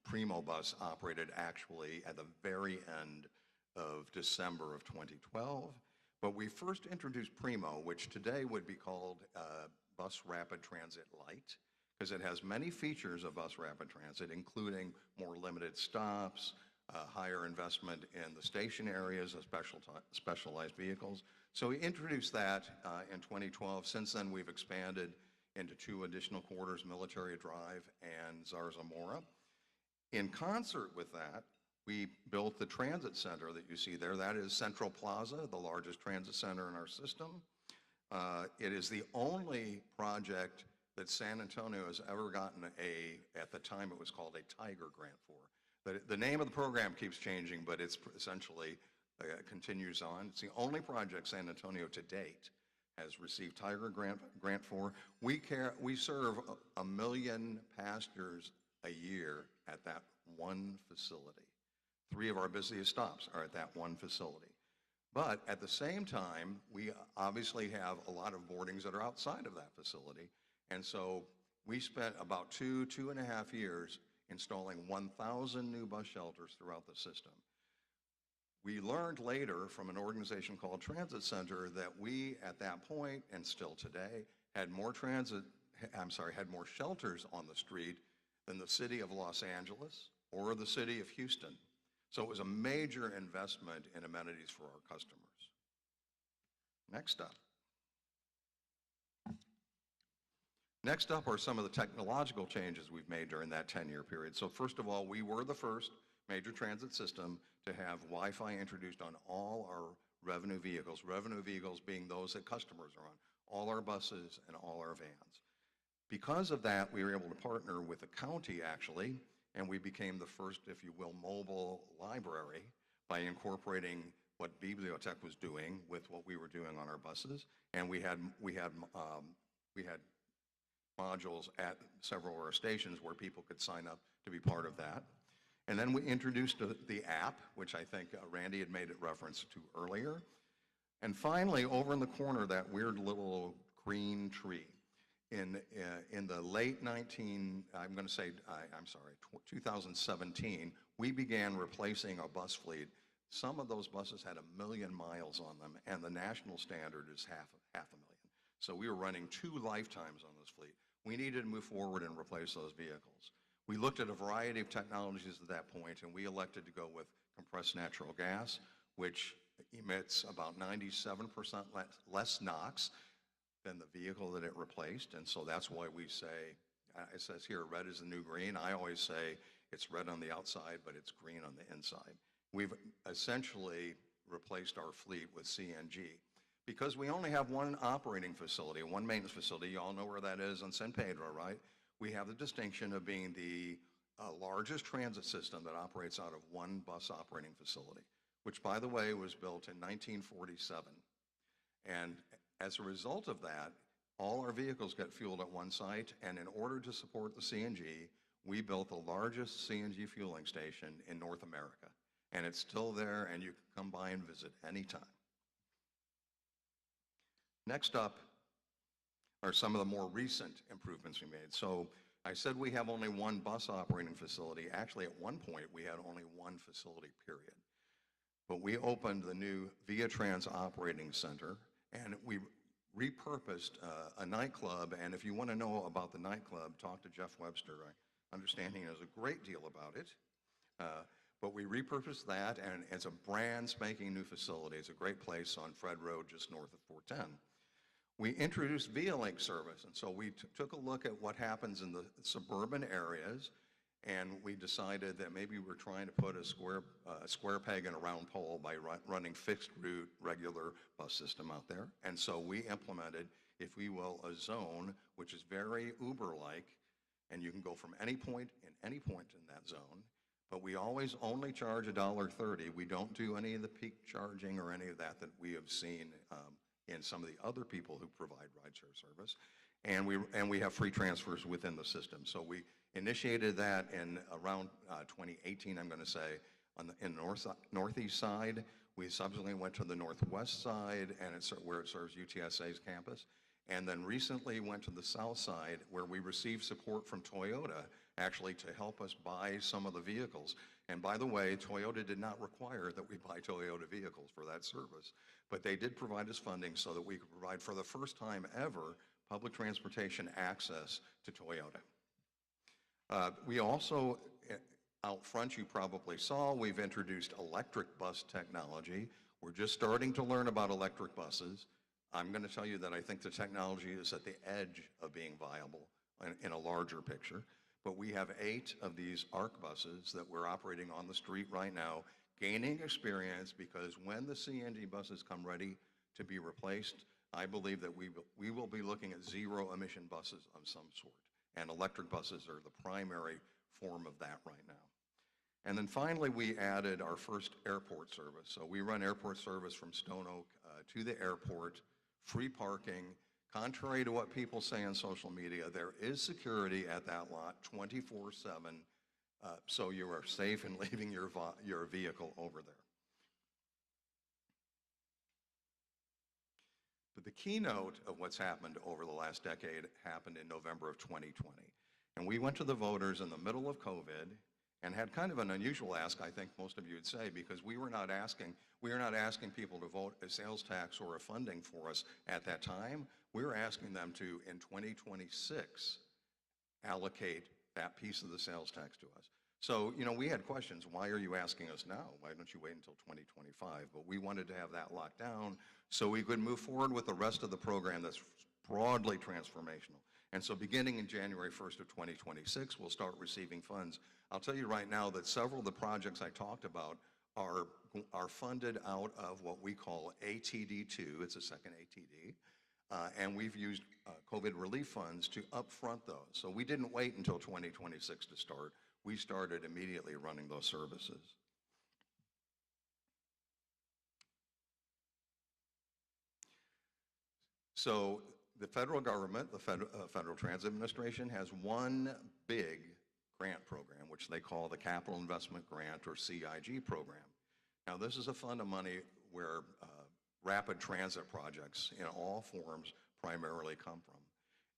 Primo bus operated actually at the very end of December of 2012. But we first introduced Primo, which today would be called Bus Rapid Transit Lite, because it has many features of Bus Rapid Transit, including more limited stops, higher investment in the station areas of specialized vehicles. So we introduced that in 2012. Since then, we've expanded into 2 additional quarters, Military Drive and Zarzamora. In concert with that, we built the transit center that you see there. That is Central Plaza, the largest transit center in our system. It is the only project that San Antonio has ever gotten at the time it was called a Tiger grant for. The name of the program keeps changing, but it's essentially continues on. It's the only project San Antonio to date has received Tiger grant for. We serve 1 million passengers a year at that one facility. 3 of our busiest stops are at that one facility. But at the same time, we obviously have a lot of boardings that are outside of that facility. And so we spent about 2.5 years installing 1,000 new bus shelters throughout the system. We learned later from an organization called Transit Center that we, at that point, and still today, had more shelters on the street than the city of Los Angeles or the city of Houston. So it was a major investment in amenities for our customers. Next up. Next up are some of the technological changes we've made during that 10-year period. So first of all, we were the first major transit system to have Wi-Fi introduced on all our revenue vehicles being those that customers are on, all our buses and all our vans. Because of that, we were able to partner with the county, actually, and we became the first, if you will, mobile library by incorporating what Bibliotech was doing with what we were doing on our buses. And we had modules at several of our stations where people could sign up to be part of that. And then we introduced the app, which I think Randy had made a reference to earlier. And finally, over in the corner, that weird little green tree. In the late 2017, we began replacing our bus fleet. Some of those buses had 1 million miles on them, and the national standard is half a million. So we were running 2 lifetimes on this fleet. We needed to move forward and replace those vehicles. We looked at a variety of technologies at that point, and we elected to go with compressed natural gas, which emits about 97% less NOx than the vehicle that it replaced. And so that's why we say, it says here, red is the new green. I always say it's red on the outside, but it's green on the inside. We've essentially replaced our fleet with CNG. Because we only have one operating facility, one maintenance facility, you all know where that is on San Pedro, right? We have the distinction of being the largest transit system that operates out of one bus operating facility, which, by the way, was built in 1947. And as a result of that, all our vehicles get fueled at one site, and in order to support the CNG, we built the largest CNG fueling station in North America. And it's still there, and you can come by and visit anytime. Next up are some of the more recent improvements we made. So I said we have only one bus operating facility. Actually, at one point, we had only one facility, period. but we opened the new Via Trans Operating Center, and we repurposed a nightclub. And if you want to know about the nightclub, talk to Jeff Webster. I understand he knows a great deal about it. But we repurposed that, and it's a brand spanking new facility. It's a great place on Fred Road, just north of 410. We introduced Via Link service, and so we took a look at what happens in the suburban areas, and we decided that maybe we're trying to put a square peg in a round hole by running fixed route, regular bus system out there. And so we implemented, if we will, a zone, which is very Uber-like, and you can go from any point in that zone. But we always only charge $1.30. We don't do any of the peak charging or any of that we have seen in some of the other people who provide rideshare service. And we have free transfers within the system. So we initiated that in around 2018, I'm going to say, in the northeast side. We subsequently went to the northwest side, and where it serves UTSA's campus. And then recently went to the south side, where we received support from Toyota, actually, to help us buy some of the vehicles. And by the way, Toyota did not require that we buy Toyota vehicles for that service, but they did provide us funding so that we could provide, for the first time ever, public transportation access to Toyota. We also, out front, you probably saw, we've introduced electric bus technology. We're just starting to learn about electric buses. I'm going to tell you that I think the technology is at the edge of being viable in a larger picture. But we have 8 of these ARC buses that we're operating on the street right now, gaining experience, because when the CNG buses come ready to be replaced, I believe that we will be looking at zero emission buses of some sort. And electric buses are the primary form of that right now. And then finally, we added our first airport service. So we run airport service from Stone Oak to the airport, free parking. Contrary to what people say on social media, there is security at that lot 24/7, so you are safe in leaving your vehicle over there. But the keynote of what's happened over the last decade happened in November of 2020. And we went to the voters in the middle of COVID and had kind of an unusual ask, I think most of you would say, because we were not asking people to vote a sales tax or a funding for us at that time. We were asking them to, in 2026, allocate that piece of the sales tax to us. So, we had questions. Why are you asking us now? Why don't you wait until 2025? But we wanted to have that locked down so we could move forward with the rest of the program that's broadly transformational. And so beginning in January 1st of 2026, we'll start receiving funds. I'll tell you right now that several of the projects I talked about are funded out of what we call ATD2. It's a second ATD. And we've used COVID relief funds to upfront those. So we didn't wait until 2026 to start. We started immediately running those services. So the federal government, the Federal Transit Administration, has one big grant program, which they call the Capital Investment Grant, or CIG program. Now, this is a fund of money where rapid transit projects in all forms primarily come from.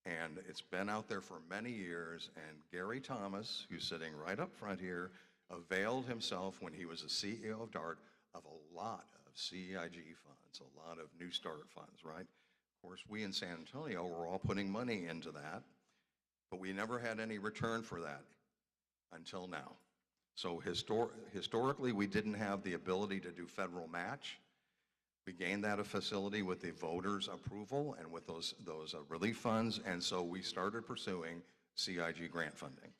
And it's been out there for many years, and Gary Thomas, who's sitting right up front here, availed himself, when he was the CEO of DART, of a lot of CIG funds, a lot of New Start funds, right? Of course, we in San Antonio were all putting money into that, but we never had any return for that until now. So historically, we didn't have the ability to do federal match. We gained that facility with the voters' approval and with those relief funds, and so we started pursuing CIG grant funding.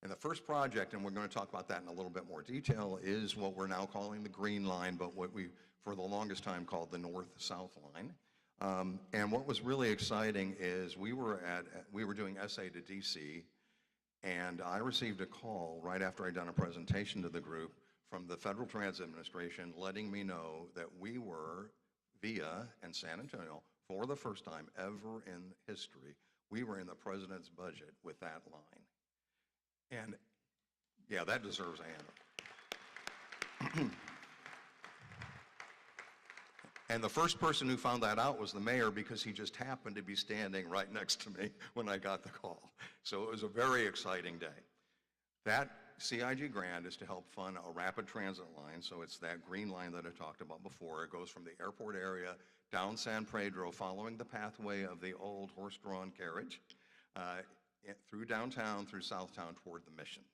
And the first project, and we're going to talk about that in a little bit more detail, is what we're now calling the Green Line, but what we, for the longest time, called the North-South Line. And what was really exciting is we were doing SA to DC, and I received a call right after I'd done a presentation to the group from the Federal Transit Administration letting me know that we were, Via and San Antonio, for the first time ever in history, we were in the president's budget with that line. And yeah, that deserves a hand. And the first person who found that out was the mayor, because he just happened to be standing right next to me when I got the call. So it was a very exciting day. That CIG grant is to help fund a rapid transit line, so it's that green line that I talked about before. It goes from the airport area down San Pedro, following the pathway of the old horse-drawn carriage, through downtown, through Southtown, toward the Missions.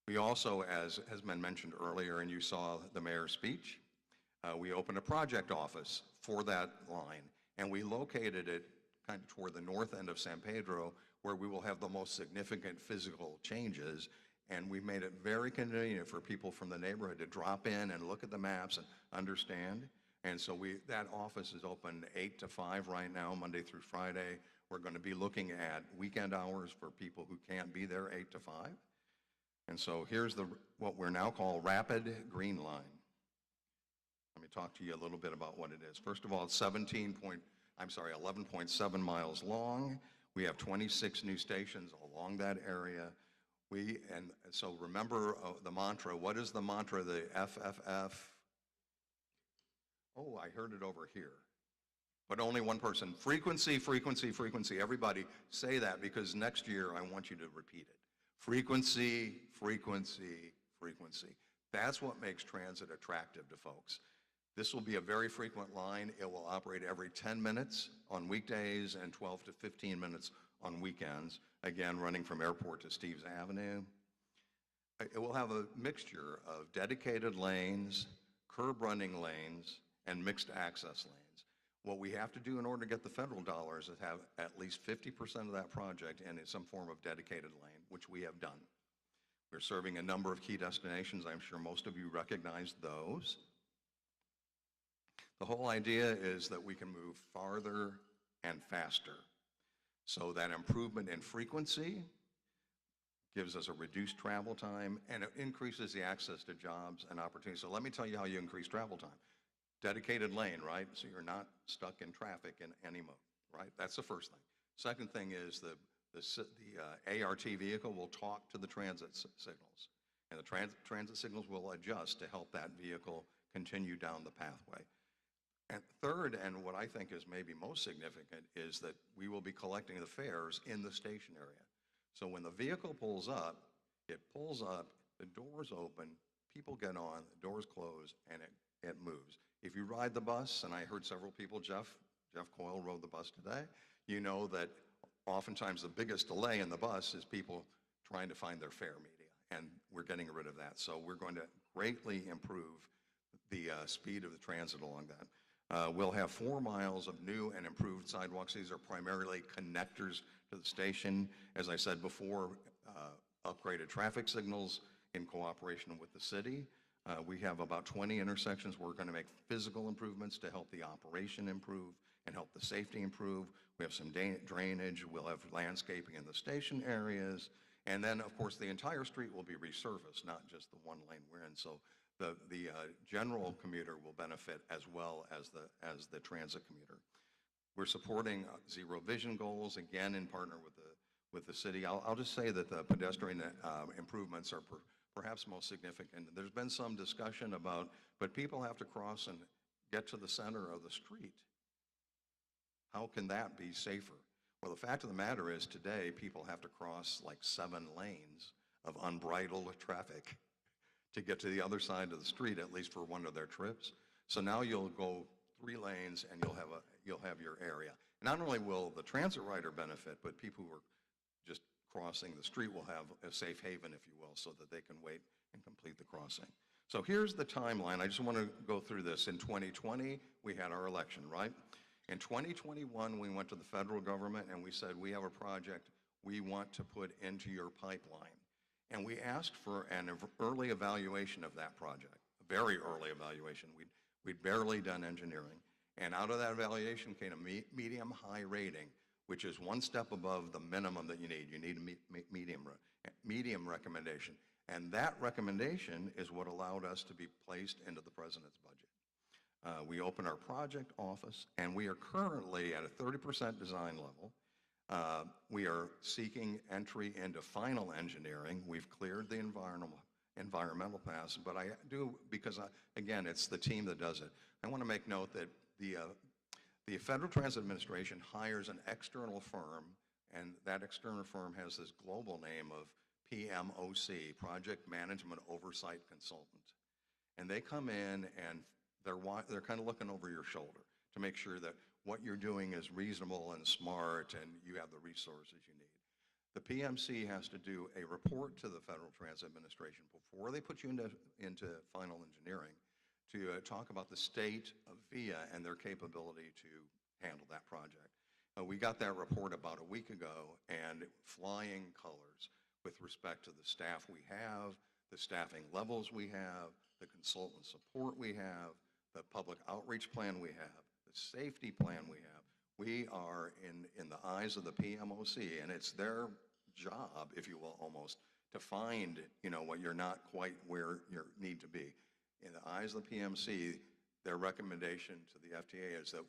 We also, as has been mentioned earlier, and you saw the mayor's speech, we opened a project office for that line, and we located it kind of toward the north end of San Pedro, where we will have the most significant physical changes, and we've made it very convenient for people from the neighborhood to drop in and look at the maps and understand. And so that office is open 8 to 5 right now, Monday through Friday. We're going to be looking at weekend hours for people who can't be there 8 to 5. And so here's what we're now call Rapid Green Line. Let me talk to you a little bit about what it is. First of all, it's 11.7 miles long. We have 26 new stations along that area. And so remember the mantra. What is the mantra, the FFF? Oh, I heard it over here. But only one person. Frequency, frequency, frequency. Everybody say that, because next year I want you to repeat it. Frequency, frequency, frequency. That's what makes transit attractive to folks. This will be a very frequent line. It will operate every 10 minutes on weekdays and 12 to 15 minutes on weekends, again, running from Airport to Steves Avenue. It will have a mixture of dedicated lanes, curb running lanes, and mixed access lanes. What we have to do in order to get the federal dollars is have at least 50% of that project in some form of dedicated lane, which we have done. We're serving a number of key destinations. I'm sure most of you recognize those. The whole idea is that we can move farther and faster. So that improvement in frequency gives us a reduced travel time, and it increases the access to jobs and opportunities. So let me tell you how you increase travel time. Dedicated lane, right? So you're not stuck in traffic in any mode, right? That's the first thing. Second thing is the ART vehicle will talk to the transit signals, and the transit signals will adjust to help that vehicle continue down the pathway. And third, and what I think is maybe most significant, is that we will be collecting the fares in the station area. So when the vehicle pulls up, it pulls up, the doors open, people get on, the doors close, and it moves. If you ride the bus, and I heard several people, Jeff Coyle rode the bus today, you know that oftentimes the biggest delay in the bus is people trying to find their fare media, and we're getting rid of that. So we're going to greatly improve the speed of the transit along that. We'll have 4 miles of new and improved sidewalks. These are primarily connectors to the station. As I said before, upgraded traffic signals in cooperation with the city. We have about 20 intersections. We're going to make physical improvements to help the operation improve and help the safety improve. We have some drainage. We'll have landscaping in the station areas. And then, of course, the entire street will be resurfaced, not just the one lane we're in. So the general commuter will benefit as well as the transit commuter. We're supporting zero vision goals, again, in partner with the city. I'll just say that the pedestrian improvements are perhaps most significant. There's been some discussion about, but people have to cross and get to the center of the street. How can that be safer? Well, the fact of the matter is today people have to cross like 7 lanes of unbridled traffic to get to the other side of the street, at least for one of their trips. So now you'll go 3 lanes and you'll have your area. Not only will the transit rider benefit, but people who are just crossing the street will have a safe haven, if you will, so that they can wait and complete the crossing. So here's the timeline. I just want to go through this. In 2020, we had our election, right? In 2021, we went to the federal government and we said, we have a project we want to put into your pipeline. And we asked for an early evaluation of that project, a very early evaluation. We'd barely done engineering. And out of that evaluation came a medium-high rating, which is 1 step above the minimum that you need. You need a medium recommendation. And that recommendation is what allowed us to be placed into the president's budget. We opened our project office, and we are currently at a 30% design level. We are seeking entry into final engineering. We've cleared the environmental pass, but I do, because again, it's the team that does it. I want to make note that the Federal Transit Administration hires an external firm, and that external firm has this global name of PMOC, Project Management Oversight Consultant. And they come in and they're kind of looking over your shoulder to make sure that what you're doing is reasonable and smart and you have the resources you need. The PMC has to do a report to the Federal Transit Administration before they put you into final engineering to talk about the state of VIA and their capability to handle that project. We got that report about a week ago, and flying colors with respect to the staff we have, the staffing levels we have, the consultant support we have, the public outreach plan we have, the safety plan we have. We are in the eyes of the PMOC, and it's their job, if you will, almost, to find, what you're not quite where you need to be. In the eyes of the PMC, their recommendation to the FTA is that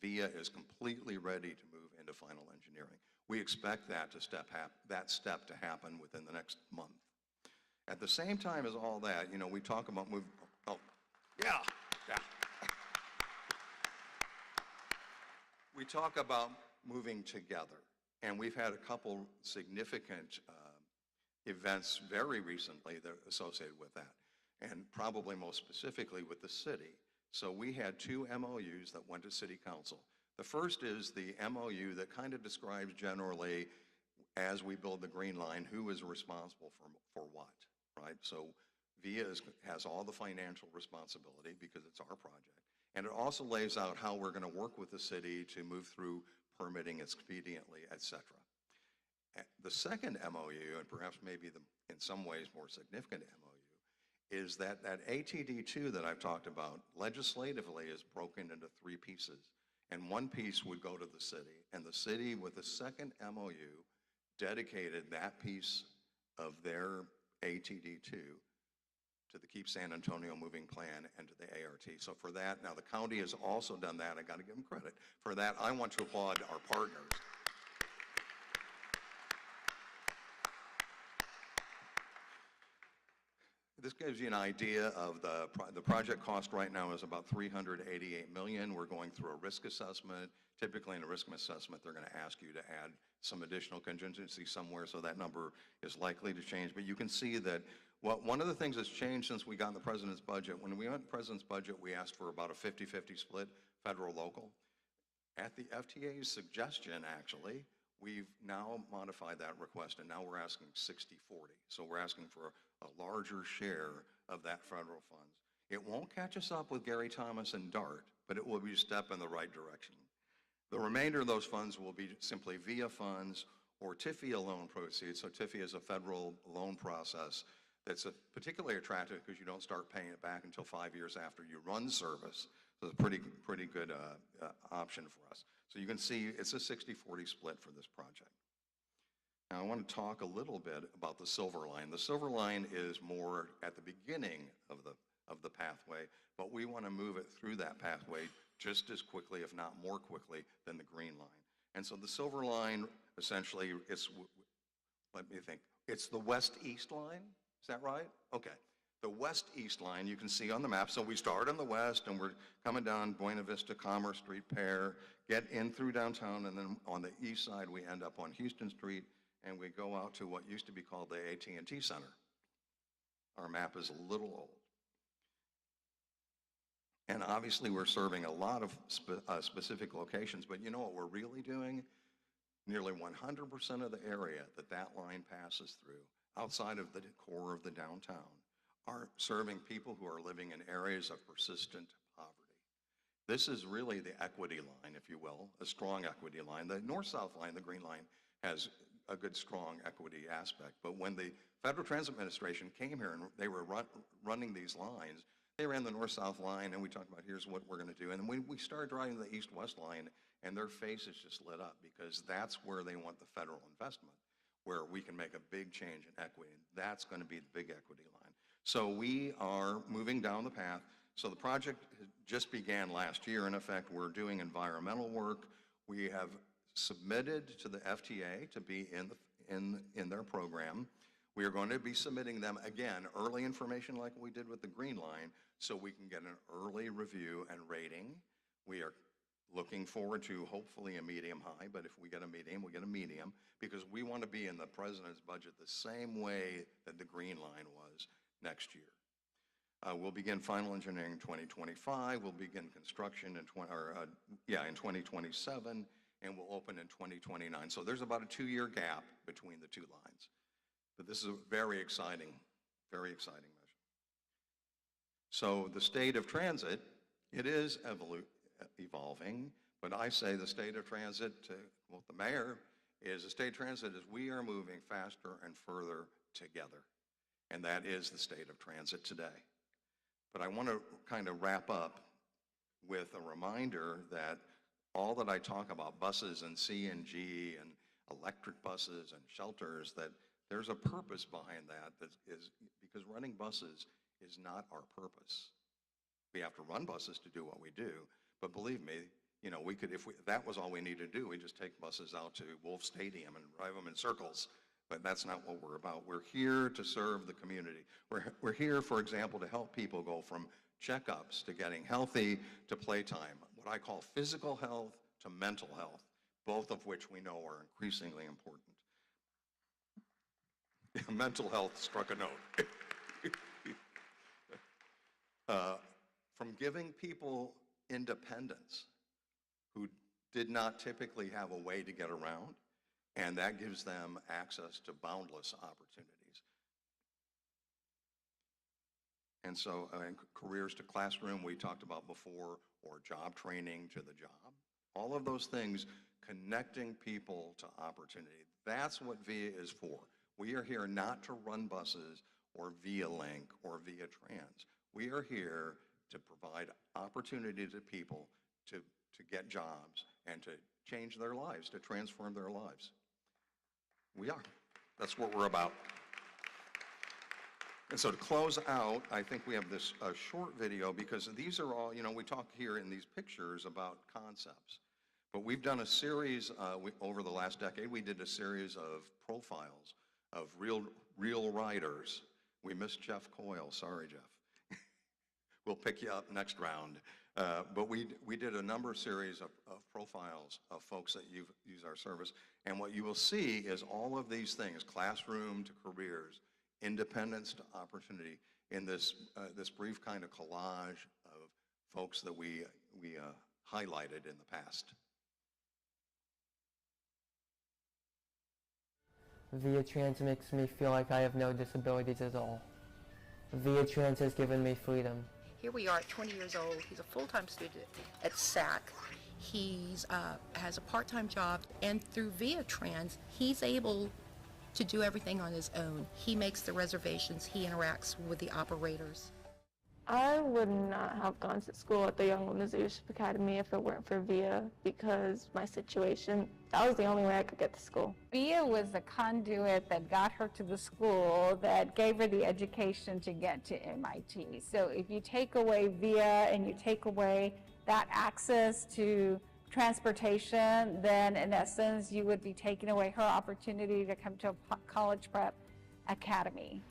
VIA is completely ready to move into final engineering. We expect that step to happen within the next month. At the same time as all that, we talk about we talk about moving together, and we've had a couple significant events very recently that are associated with that, and probably most specifically with the city. So we had 2 MOUs that went to City Council. The first is the MOU that kind of describes generally, as we build the Green Line, who is responsible for what, right? So VIA has all the financial responsibility because it's our project. And it also lays out how we're going to work with the city to move through permitting expediently, et cetera. The second MOU, and perhaps maybe in some ways more significant MOU, is that ATD2 that I've talked about legislatively is broken into 3 pieces. And one piece would go to the city. And the city, with the second MOU, dedicated that piece of their ATD2 to the Keep San Antonio Moving Plan and to the ART. So for that, now the county has also done that. I got to give them credit. For that, I want to applaud our partners. This gives you an idea of the project cost right now is about $388 million. We're going through a risk assessment. Typically in a risk assessment, they're going to ask you to add some additional contingency somewhere, so that number is likely to change. But you can see that one of the things that's changed since we got the president's budget, when we got the president's budget, we asked for about a 50-50 split, federal-local. At the FTA's suggestion, actually, we've now modified that request, and now we're asking 60-40. So we're asking for a larger share of that federal funds. It won't catch us up with Gary Thomas and DART, but it will be a step in the right direction. The remainder of those funds will be simply VIA funds or TIFIA loan proceeds. So TIFIA is a federal loan process that's particularly attractive because you don't start paying it back until 5 years after you run service. So it's a pretty good option for us. So you can see it's a 60-40 split for this project. Now I want to talk a little bit about the Silver Line. The Silver Line is more at the beginning of the pathway, but we want to move it through that pathway just as quickly, if not more quickly, than the Green Line. And so the Silver Line, essentially, let me think, it's the west-east line? Is that right? Okay. The west-east line you can see on the map. So we start on the west and we're coming down Buena Vista, Commerce Street, Pear, get in through downtown, and then on the east side we end up on Houston Street and we go out to what used to be called the AT&T Center. Our map is a little old. And obviously we're serving a lot of specific locations, but you know what we're really doing? Nearly 100% of the area that line passes through, outside of the core of the downtown, are serving people who are living in areas of persistent poverty. This is really the equity line, if you will, a strong equity line. The north-south line, the Green Line, has a good, strong equity aspect. But when the Federal Transit Administration came here and they were running these lines, they ran the north-south line, and we talked about here's what we're going to do. And we started driving the east-west line, and their faces just lit up because that's where they want the federal investment, where we can make a big change in equity. And that's going to be the big equity line. So we are moving down the path. So the project just began last year. In effect, we're doing environmental work. We have submitted to the FTA to be in their program. We are going to be submitting them, again, early information like we did with the Green Line, so we can get an early review and rating. We are Looking forward to hopefully a medium high, but if we get a medium, we get a medium, because we want to be in the president's budget the same way that the green line was next year. We'll begin final engineering in 2025. We'll begin construction in 2027, and we'll open in 2029. So there's about a 2-year gap between the two lines. But this is a very exciting measure. So the state of transit, it is evolving, but I say the state of transit, well, the mayor, is the state of transit is we are moving faster and further together. And that is the state of transit today. But I want to kind of wrap up with a reminder that all that I talk about, buses and CNG and electric buses and shelters, that there's a purpose behind that is because running buses is not our purpose. We have to run buses to do what we do, but believe me, you know, we could, if that was all we needed to do, we just take buses out to Wolf Stadium and drive them in circles. But that's not what we're about. We're here to serve the community. We're here, for example, to help people go from checkups to getting healthy to playtime, what I call physical health to mental health, both of which we know are increasingly important. Mental health struck a note. From giving people independence who did not typically have a way to get around, and that gives them access to boundless opportunities. And so careers to classroom, we talked about before, or job training to the job. All of those things, connecting people to opportunity. That's what VIA is for. We are here not to run buses or VIA Link or VIA Trans. We are here to provide opportunity to people to get jobs and to change their lives, to transform their lives. We are. That's what we're about. And so to close out, I think we have this short video, because these are all, you know, we talk here in these pictures about concepts. But we've done a series, over the last decade, we did a series of profiles of real riders. We missed Jeff Coyle. Sorry, Jeff. We'll pick you up next round. But we did a number of series of profiles of folks that use our service. And what you will see is all of these things, classroom to careers, independence to opportunity, in this brief kind of collage of folks that we highlighted in the past.
VIA Trans makes me feel like I have no disabilities at all. VIA Trans has given me freedom.
Here we are at 20 years old. He's a full-time student at SAC. He's has a part-time job, and through VIA Trans, he's able to do everything on his own. He makes the reservations. He interacts with the operators.
I would not have gone to school at the Young Women's Leadership Academy if it weren't for VIA, because my situation, that was the only way I could get to school.
VIA was the conduit that got her to the school, that gave her the education to get to MIT. So if you take away VIA and you take away that access to transportation, then in essence you would be taking away her opportunity to come to a college prep academy.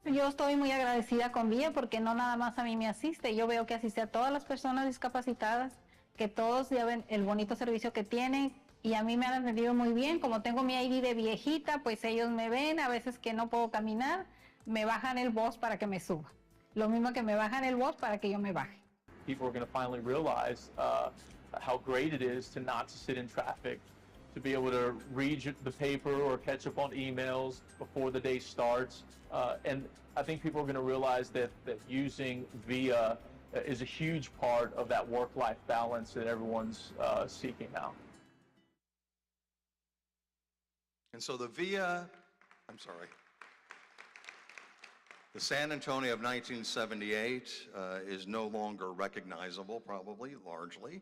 Yo estoy muy agradecida con VIA porque no nada más a mí me asiste. Yo veo que asiste a todas las personas discapacitadas, que todos lleven el bonito servicio que tienen, y a mí me han atendido muy bien. Como tengo mi ID de viejita, pues ellos me ven, a veces que no puedo caminar, me bajan el bus para que me suba. Lo mismo que me bajan el bus para que yo me baje.
People are going to finally realize how great it is to not sit in traffic, to be able to read the paper or catch up on emails before the day starts. And I think people are going to realize that using VIA is a huge part of that work-life balance that everyone's seeking now.
And so the VIA, the San Antonio of 1978 is no longer recognizable, probably, largely,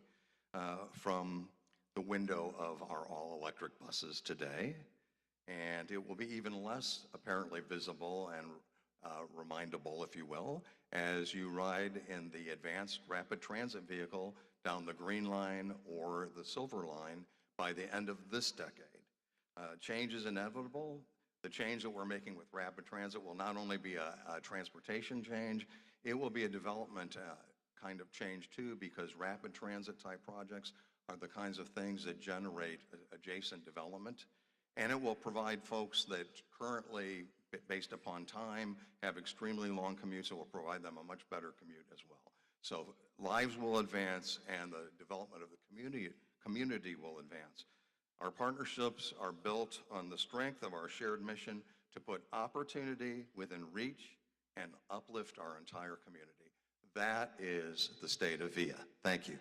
from the window of our all-electric buses today. And it will be even less apparently visible and remindable, if you will, as you ride in the advanced rapid transit vehicle down the Green Line or the Silver Line by the end of this decade. Change is inevitable. The change that we're making with rapid transit will not only be a transportation change, it will be a development kind of change too, because rapid transit type projects are the kinds of things that generate adjacent development. And it will provide folks that currently, based upon time, have extremely long commutes. It will provide them a much better commute as well. So lives will advance and the development of the community will advance. Our partnerships are built on the strength of our shared mission to put opportunity within reach and uplift our entire community. That is the state of VIA. Thank you.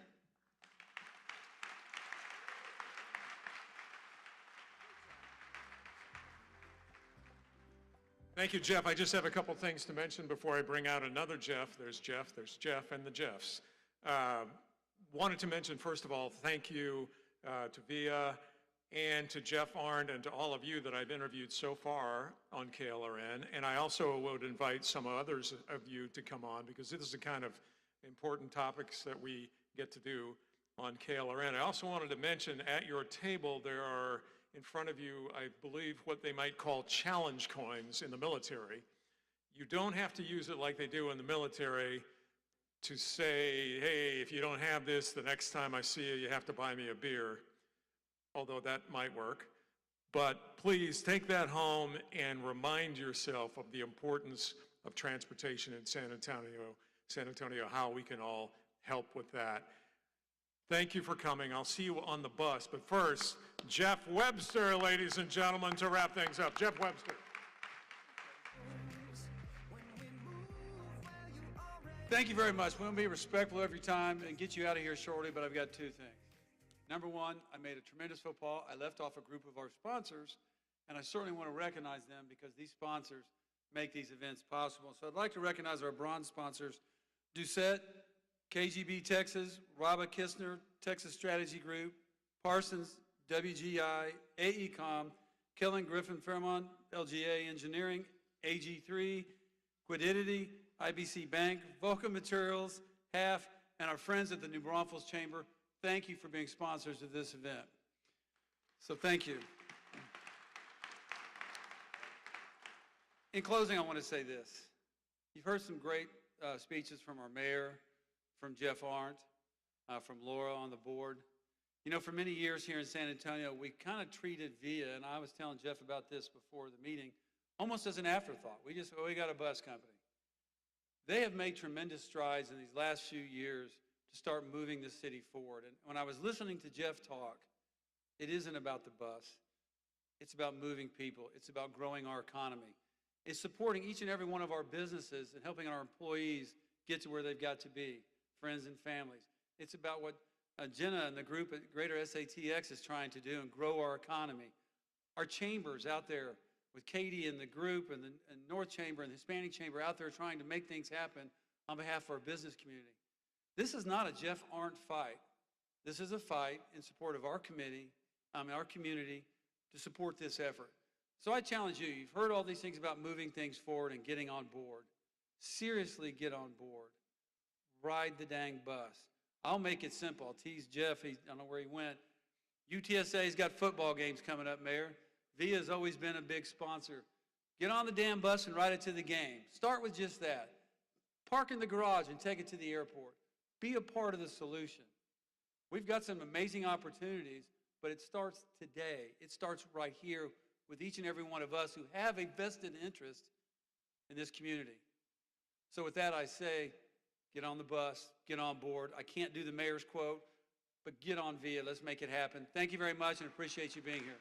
Thank you, Jeff. I just have a couple things to mention before I bring out another Jeff. There's Jeff, and the Jeffs. Wanted to mention, first of all, thank you to VIA and to Jeff Arndt and to all of you that I've interviewed so far on KLRN. And I also would invite some others of you to come on, because this is the kind of important topics that we get to do on KLRN. I also wanted to mention at your table there are in front of you, I believe, what they might call challenge coins in the military. You don't have to use it like they do in the military to say, hey, if you don't have this, the next time I see you, you have to buy me a beer, although that might work. But please take that home and remind yourself of the importance of transportation in San Antonio, how we can all help with that. Thank you for coming. I'll see you on the bus. But first, Jeff Webster, ladies and gentlemen, to wrap things up. Jeff Webster.
Thank you very much. We'll be respectful of your time and get you out of here shortly, but I've got two things. Number one, I made a tremendous faux pas. I left off a group of our sponsors, and I certainly want to recognize them because these sponsors make these events possible. So I'd like to recognize our bronze sponsors, Doucette, KGB Texas, Raba Kistner, Texas Strategy Group, Parsons, WGI, AECOM, Kellen Griffin Fairmont, LGA Engineering, AG3, Quididity, IBC Bank, Vulcan Materials, HAF, and our friends at the New Braunfels Chamber. Thank you for being sponsors of this event. So thank you. In closing, I want to say this. You've heard some great speeches from our mayor, from Jeff Arndt, from Laura on the board. You know, for many years here in San Antonio, we kind of treated VIA, and I was telling Jeff about this before the meeting, almost as an afterthought. We got a bus company. They have made tremendous strides in these last few years to start moving the city forward. And when I was listening to Jeff talk, it isn't about the bus. It's about moving people. It's about growing our economy. It's supporting each and every one of our businesses and helping our employees get to where they've got to be, friends and families. It's about what Jenna and the group at Greater SATX is trying to do and grow our economy. Our chambers out there with Katie and the group and the North Chamber and the Hispanic Chamber out there trying to make things happen on behalf of our business community. This is not a Jeff Arndt fight. This is a fight in support of our community to support this effort. So I challenge you, you've heard all these things about moving things forward and getting on board. Seriously get on board. Ride the dang bus. I'll make it simple. I'll tease Jeff. I don't know where he went. UTSA's got football games coming up, Mayor. VIA has always been a big sponsor. Get on the damn bus and ride it to the game. Start with just that. Park in the garage and take it to the airport. Be a part of the solution. We've got some amazing opportunities, but it starts today. It starts right here with each and every one of us who have a vested interest in this community. So with that, I say, get on the bus, get on board. I can't do the mayor's quote, but get on VIA. Let's make it happen. Thank you very much and appreciate you being here.